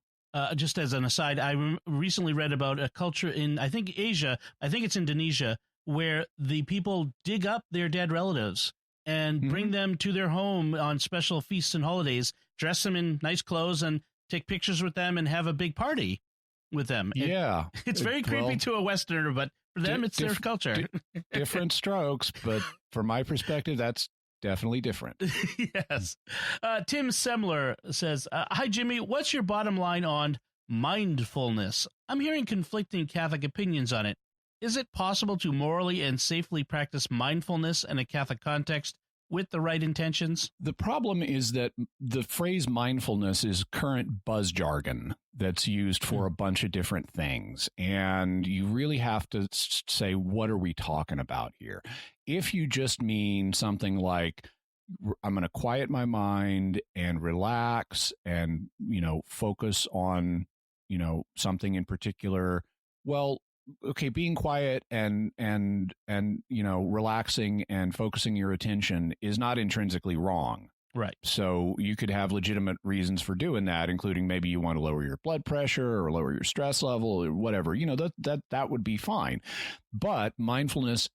S1: Just as an aside, I recently read about a culture in, I think, Asia, I think it's Indonesia, where the people dig up their dead relatives and bring them to their home on special feasts and holidays, dress them in nice clothes, and take pictures with them and have a big party with them.
S2: Yeah.
S1: It's very creepy to a Westerner, but for them, it's their culture.
S2: Different strokes, but from my perspective, that's definitely different.
S1: Yes. Tim Semler says, hi, Jimmy. What's your bottom line on mindfulness? I'm hearing conflicting Catholic opinions on it. Is it possible to morally and safely practice mindfulness in a Catholic context with the right intentions?
S2: The problem is that the phrase mindfulness is current buzz jargon that's used for a bunch of different things. And you really have to say, what are we talking about here? If you just mean something like, I'm going to quiet my mind and relax and, focus on, something in particular, well, okay, being quiet and relaxing and focusing your attention is not intrinsically wrong.
S1: Right.
S2: So you could have legitimate reasons for doing that, including maybe you want to lower your blood pressure or lower your stress level or whatever. That would be fine. But mindfulness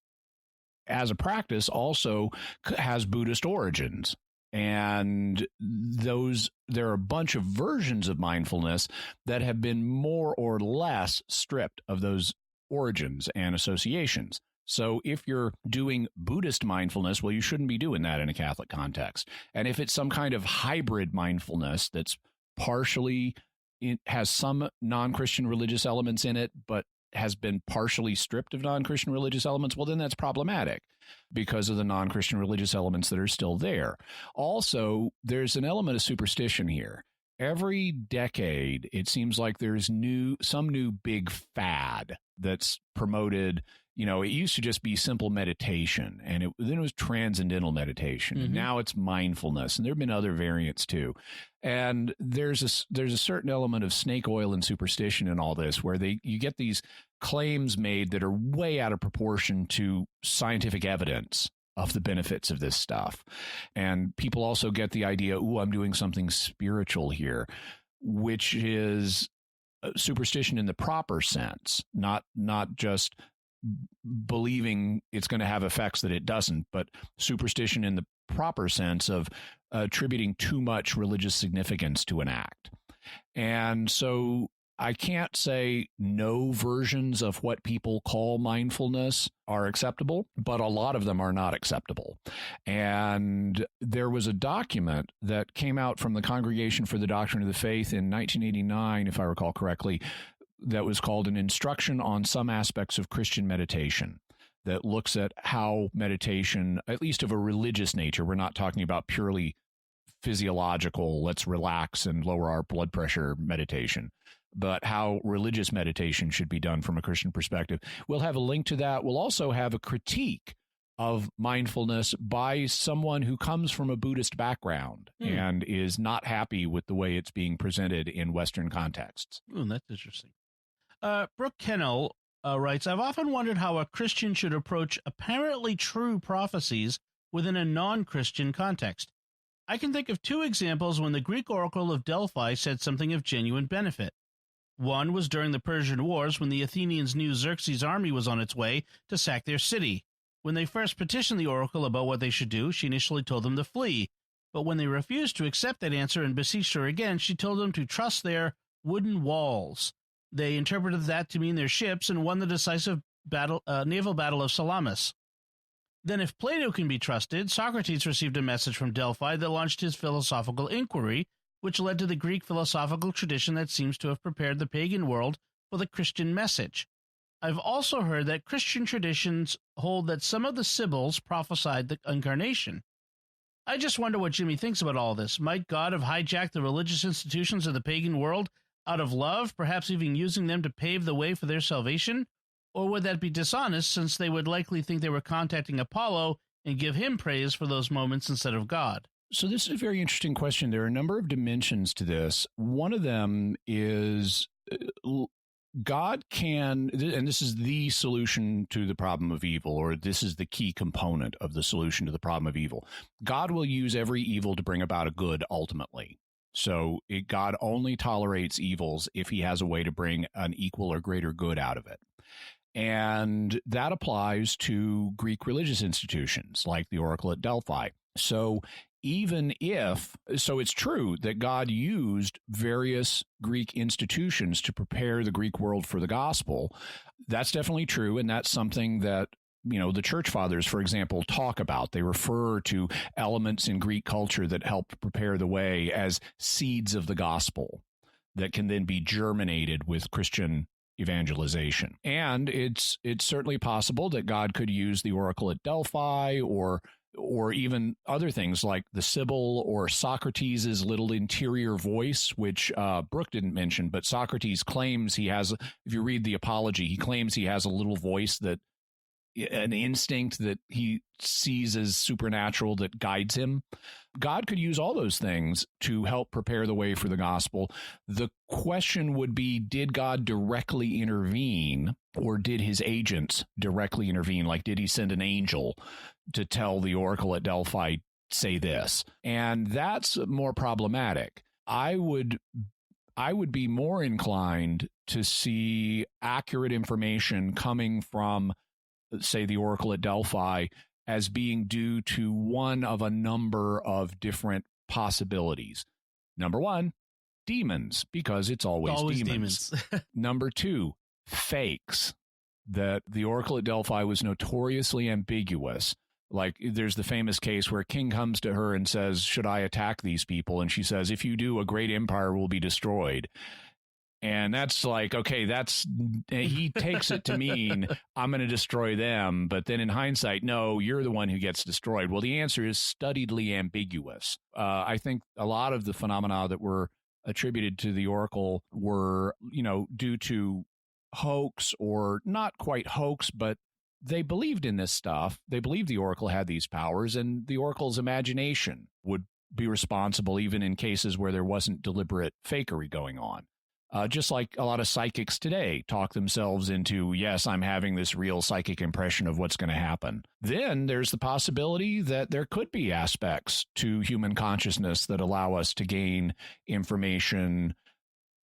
S2: as a practice also has Buddhist origins. And there are a bunch of versions of mindfulness that have been more or less stripped of those origins and associations. So if you're doing Buddhist mindfulness, well, you shouldn't be doing that in a Catholic context. And if it's some kind of hybrid mindfulness that's it has some non-Christian religious elements in it, but has been partially stripped of non-Christian religious elements, well, then that's problematic because of the non-Christian religious elements that are still there. Also, there's an element of superstition here. Every decade, it seems like there's some new big fad that's promoted. It used to just be simple meditation, and then it was transcendental meditation, and now it's mindfulness, and there have been other variants too. And there's a certain element of snake oil and superstition in all this, where you get these claims made that are way out of proportion to scientific evidence of the benefits of this stuff. And people also get the idea, I'm doing something spiritual here, which is superstition in the proper sense, not just believing it's going to have effects that it doesn't, but superstition in the proper sense of attributing too much religious significance to an act. And so I can't say no versions of what people call mindfulness are acceptable, but a lot of them are not acceptable. And there was a document that came out from the Congregation for the Doctrine of the Faith in 1989, if I recall correctly, that was called An Instruction on Some Aspects of Christian Meditation, that looks at how meditation, at least of a religious nature, we're not talking about purely physiological, let's relax and lower our blood pressure meditation, but how religious meditation should be done from a Christian perspective. We'll have a link to that. We'll also have a critique of mindfulness by someone who comes from a Buddhist background and is not happy with the way it's being presented in Western contexts.
S1: That's interesting. Brooke Kennel writes, I've often wondered how a Christian should approach apparently true prophecies within a non-Christian context. I can think of two examples when the Greek oracle of Delphi said something of genuine benefit. One was during the Persian Wars, when the Athenians knew Xerxes' army was on its way to sack their city. When they first petitioned the oracle about what they should do, she initially told them to flee. But when they refused to accept that answer and beseeched her again, she told them to trust their wooden walls. They interpreted that to mean their ships and won the decisive naval battle of Salamis. Then, if Plato can be trusted, Socrates received a message from Delphi that launched his philosophical inquiry, which led to the Greek philosophical tradition that seems to have prepared the pagan world for the Christian message. I've also heard that Christian traditions hold that some of the Sibyls prophesied the incarnation. I just wonder what Jimmy thinks about all this. Might God have hijacked the religious institutions of the pagan world out of love, perhaps even using them to pave the way for their salvation? Or would that be dishonest, since they would likely think they were contacting Apollo and give him praise for those moments instead of God?
S2: So this is a very interesting question. There are a number of dimensions to this. One of them is God can, and this is the solution to the problem of evil, or this is the key component of the solution to the problem of evil. God will use every evil to bring about a good ultimately. So God only tolerates evils if he has a way to bring an equal or greater good out of it. And that applies to Greek religious institutions like the Oracle at Delphi. So it's true that God used various Greek institutions to prepare the Greek world for the gospel. That's definitely true, and that's something that, the church fathers, for example, talk about. They refer to elements in Greek culture that helped prepare the way as seeds of the gospel that can then be germinated with Christian evangelization. And it's certainly possible that God could use the Oracle at Delphi or even other things like the Sybil or Socrates' little interior voice, which Brooke didn't mention, but Socrates claims he has, if you read the Apology, he claims he has a little voice, an instinct that he sees as supernatural that guides him. God could use all those things to help prepare the way for the gospel. The question would be, did God directly intervene, or did his agents directly intervene? Like, did he send an angel to tell the Oracle at Delphi, say this? And that's more problematic. I would be more inclined to see accurate information coming from, say, the Oracle at Delphi as being due to one of a number of different possibilities. Number one, demons, because it's always demons. Number two, fakes, that the Oracle at Delphi was notoriously ambiguous. Like, there's the famous case where a king comes to her and says, should I attack these people? And she says, if you do, a great empire will be destroyed. And that's like, okay, he takes it to mean I'm going to destroy them. But then in hindsight, no, you're the one who gets destroyed. Well, the answer is studiedly ambiguous. I think a lot of the phenomena that were attributed to the Oracle were, due to hoax, or not quite hoax, but they believed in this stuff. They believed the Oracle had these powers, and the Oracle's imagination would be responsible even in cases where there wasn't deliberate fakery going on. Just like a lot of psychics today talk themselves into, yes, I'm having this real psychic impression of what's going to happen. Then there's the possibility that there could be aspects to human consciousness that allow us to gain information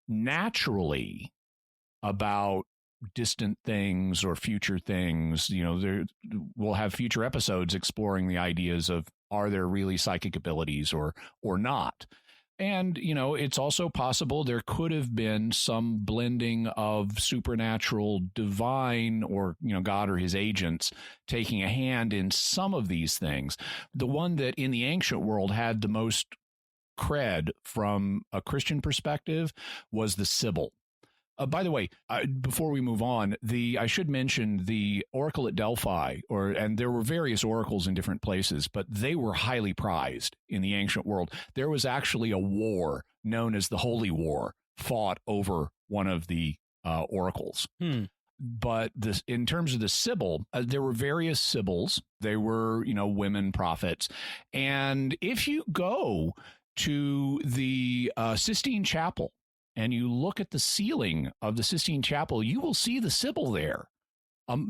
S2: naturally about distant things or future things. We'll have future episodes exploring the ideas of, are there really psychic abilities or not? And, it's also possible there could have been some blending of supernatural, divine, or, God or his agents taking a hand in some of these things. The one that in the ancient world had the most cred from a Christian perspective was the Sybil. By the way, before we move on, I should mention the Oracle at Delphi, and there were various oracles in different places, but they were highly prized in the ancient world. There was actually a war known as the Holy War fought over one of the oracles. But in terms of the Sybil, there were various Sibyls. They were, women prophets. And if you go to the Sistine Chapel, and you look at the ceiling of the Sistine Chapel, you will see the Sybil there,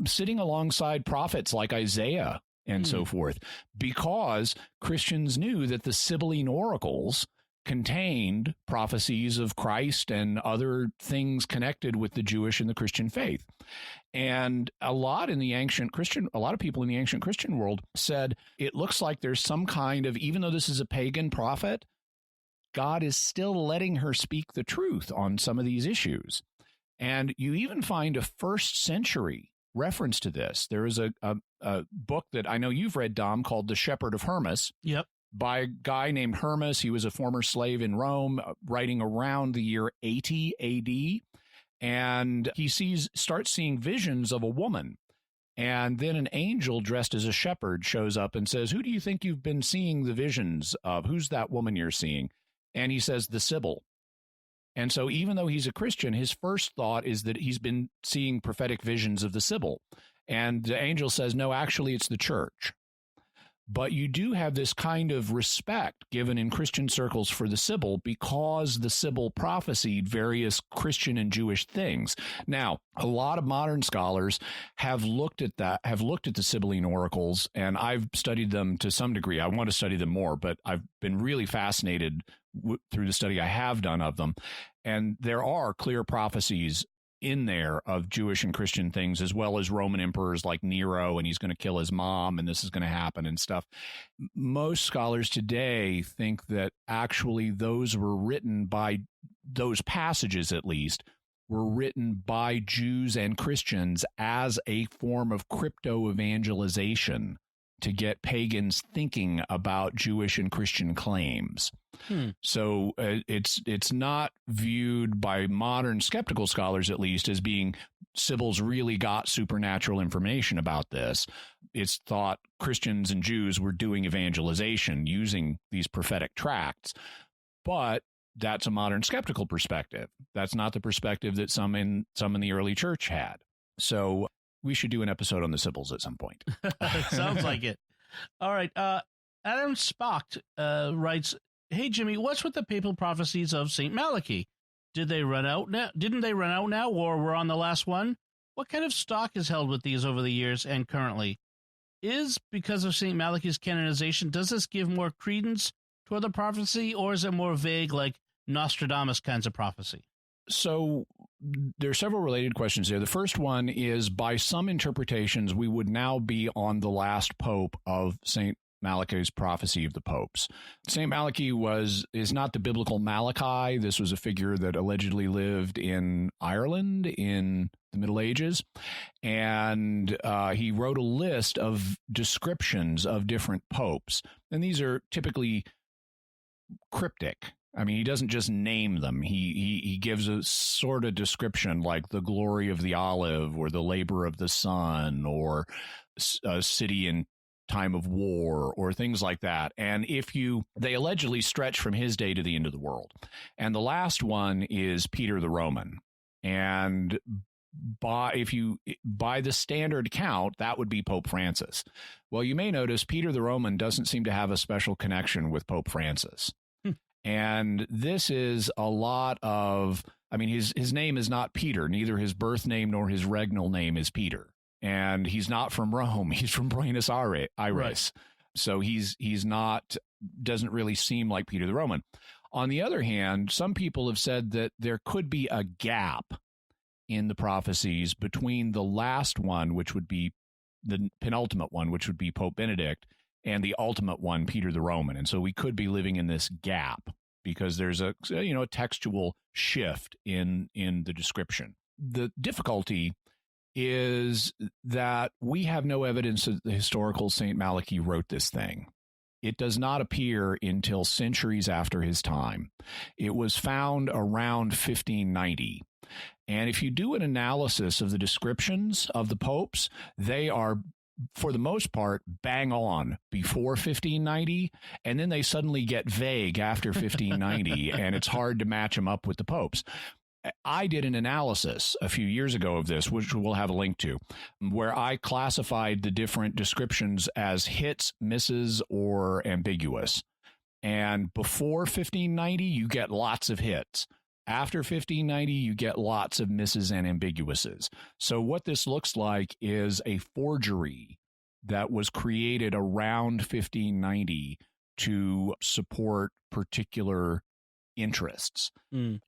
S2: sitting alongside prophets like Isaiah and so forth, because Christians knew that the Sibylline oracles contained prophecies of Christ and other things connected with the Jewish and the Christian faith. And a lot of people in the ancient Christian world said, it looks like there's some kind of, even though this is a pagan prophet, God is still letting her speak the truth on some of these issues. And you even find a first century reference to this. There is a book that I know you've read, Dom, called The Shepherd of Hermas.
S1: Yep.
S2: By a guy named Hermas. He was a former slave in Rome, writing around the year 80 AD. And he starts seeing visions of a woman. And then an angel dressed as a shepherd shows up and says, who do you think you've been seeing the visions of? Who's that woman you're seeing? And he says, the Sybil. And so even though he's a Christian, his first thought is that he's been seeing prophetic visions of the Sybil. And the angel says, no, actually, it's the church. But you do have this kind of respect given in Christian circles for the Sybil because the Sybil prophesied various Christian and Jewish things. Now, a lot of modern scholars have looked at the Sibylline oracles, and I've studied them to some degree. I want to study them more, but I've been really fascinated through the study I have done of them. And there are clear prophecies in there of Jewish and Christian things, as well as Roman emperors like Nero, and he's going to kill his mom, and this is going to happen and stuff. Most scholars today think that actually those passages at least, were written by Jews and Christians as a form of crypto-evangelization to get pagans thinking about Jewish and Christian claims. So it's not viewed by modern skeptical scholars, at least, as being Sibyl's really got supernatural information about this. It's thought Christians and Jews were doing evangelization using these prophetic tracts. But that's a modern skeptical perspective. That's not the perspective that some in the early church had. So we should do an episode on the Sibyls at some point.
S1: Sounds like it. All right. Adam Spock writes, hey, Jimmy, what's with the papal prophecies of St Malachy? Didn't they run out now, or we're on the last one? What kind of stock is held with these over the years and currently? Is because of St Malachy's canonization, does this give more credence toward the prophecy, or is it more vague like Nostradamus kinds of prophecy? So
S2: there are several related questions there. The first one is, by some interpretations, we would now be on the last pope of St. Malachy's prophecy of the popes. St. Malachy is not the biblical Malachi. This was a figure that allegedly lived in Ireland in the Middle Ages, and he wrote a list of descriptions of different popes, and these are typically cryptic. I mean, he doesn't just name them. He gives a sort of description like the glory of the olive, or the labor of the sun, or a city in time of war, or things like that. And they allegedly stretch from his day to the end of the world. And the last one is Peter the Roman. And by the standard count, that would be Pope Francis. Well, you may notice Peter the Roman doesn't seem to have a special connection with Pope Francis. And this is a lot of, I mean, his name is not Peter. Neither his birth name nor his regnal name is Peter. And he's not from Rome. He's from Buenos Aires. Right. So he's not, doesn't really seem like Peter the Roman. On the other hand, some people have said that there could be a gap in the prophecies between the last one, which would be the penultimate one, which would be Pope Benedict, and the ultimate one, Peter the Roman. And so we could be living in this gap because there's a textual shift in the description. The difficulty is that we have no evidence that the historical St. Malachy wrote this thing. It does not appear until centuries after his time. It was found around 1590. And if you do an analysis of the descriptions of the popes, they are, for the most part, bang on before 1590, and then they suddenly get vague after 1590, and it's hard to match them up with the popes. I did an analysis a few years ago of this, which we'll have a link to, where I classified the different descriptions as hits, misses, or ambiguous. And before 1590, you get lots of hits. After 1590, you get lots of misses and ambiguouses. So what this looks like is a forgery that was created around 1590 to support particular interests.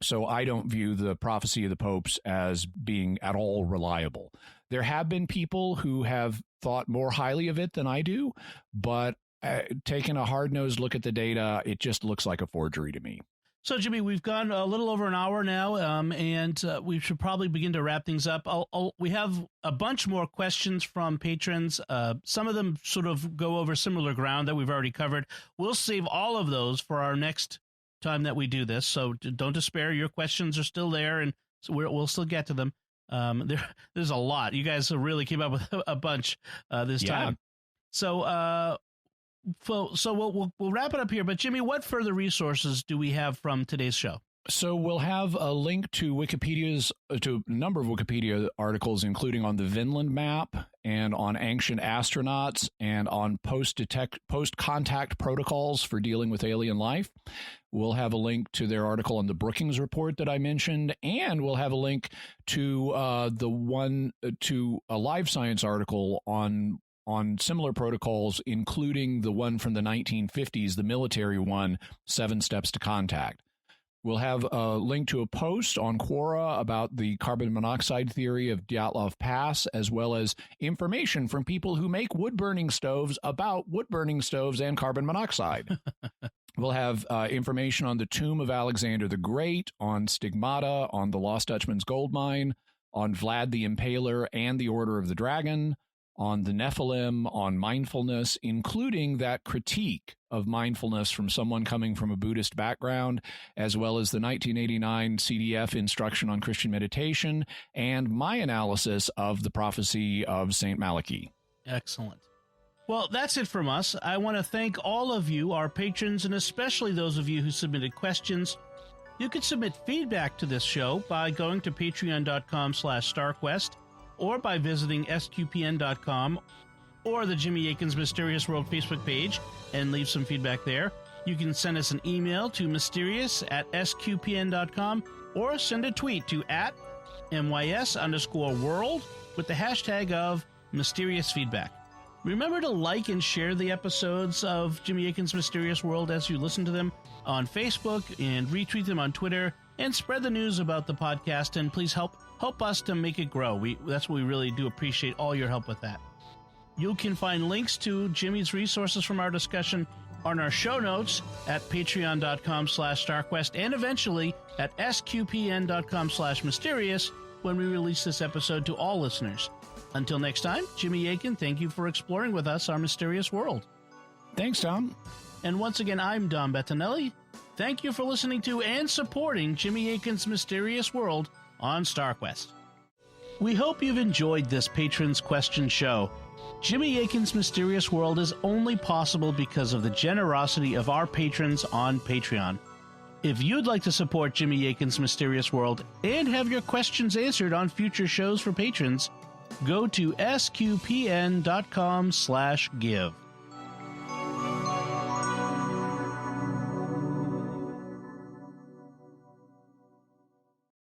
S2: So I don't view the prophecy of the popes as being at all reliable. There have been people who have thought more highly of it than I do, but taking a hard-nosed look at the data, it just looks like a forgery to me.
S1: So, Jimmy, we've gone a little over an hour now, and we should probably begin to wrap things up. We have a bunch more questions from patrons. Some of them sort of go over similar ground that we've already covered. We'll save all of those for our next time that we do this, so don't despair. Your questions are still there, and so we'll still get to them. There's a lot. You guys really came up with a bunch this time. So we'll wrap it up here. But Jimmy, what further resources do we have from today's show?
S2: So we'll have a link to to a number of Wikipedia articles, including on the Vinland map and on ancient astronauts and on post-contact protocols for dealing with alien life. We'll have a link to their article on the Brookings report that I mentioned, and we'll have a link to a Live Science article on similar protocols, including the one from the 1950s, the military one, 7 Steps to Contact. We'll have a link to a post on Quora about the carbon monoxide theory of Dyatlov Pass, as well as information from people who make wood-burning stoves about wood-burning stoves and carbon monoxide. We'll have information on the tomb of Alexander the Great, on stigmata, on the Lost Dutchman's gold mine, on Vlad the Impaler and the Order of the Dragon, on the Nephilim, on mindfulness, including that critique of mindfulness from someone coming from a Buddhist background, as well as the 1989 CDF instruction on Christian meditation, and my analysis of the prophecy of St Malachy.
S1: Excellent. Well, that's it from us. I want to thank all of you, our patrons, and especially those of you who submitted questions. You can submit feedback to this show by going to patreon.com/StarQuest, or by visiting sqpn.com or the Jimmy Akin's Mysterious World Facebook page and leave some feedback there. You can send us an email to mysterious@sqpn.com or send a tweet to @MYS_world with the hashtag of Mysterious Feedback. Remember to like and share the episodes of Jimmy Akin's Mysterious World as you listen to them on Facebook, and retweet them on Twitter, and spread the news about the podcast, and please help us to make it grow. That's what we really do appreciate, all your help with that. You can find links to Jimmy's resources from our discussion on our show notes at patreon.com/StarQuest, and eventually at sqpn.com/mysterious when we release this episode to all listeners. Until next time, Jimmy Akin, thank you for exploring with us our mysterious world.
S2: Thanks, Tom.
S1: And once again, I'm Don Bettinelli. Thank you for listening to and supporting Jimmy Akin's Mysterious World on StarQuest. We hope you've enjoyed this Patrons Question Show. Jimmy Akin's Mysterious World is only possible because of the generosity of our patrons on Patreon. If you'd like to support Jimmy Akin's Mysterious World and have your questions answered on future shows for patrons, go to sqpn.com/give.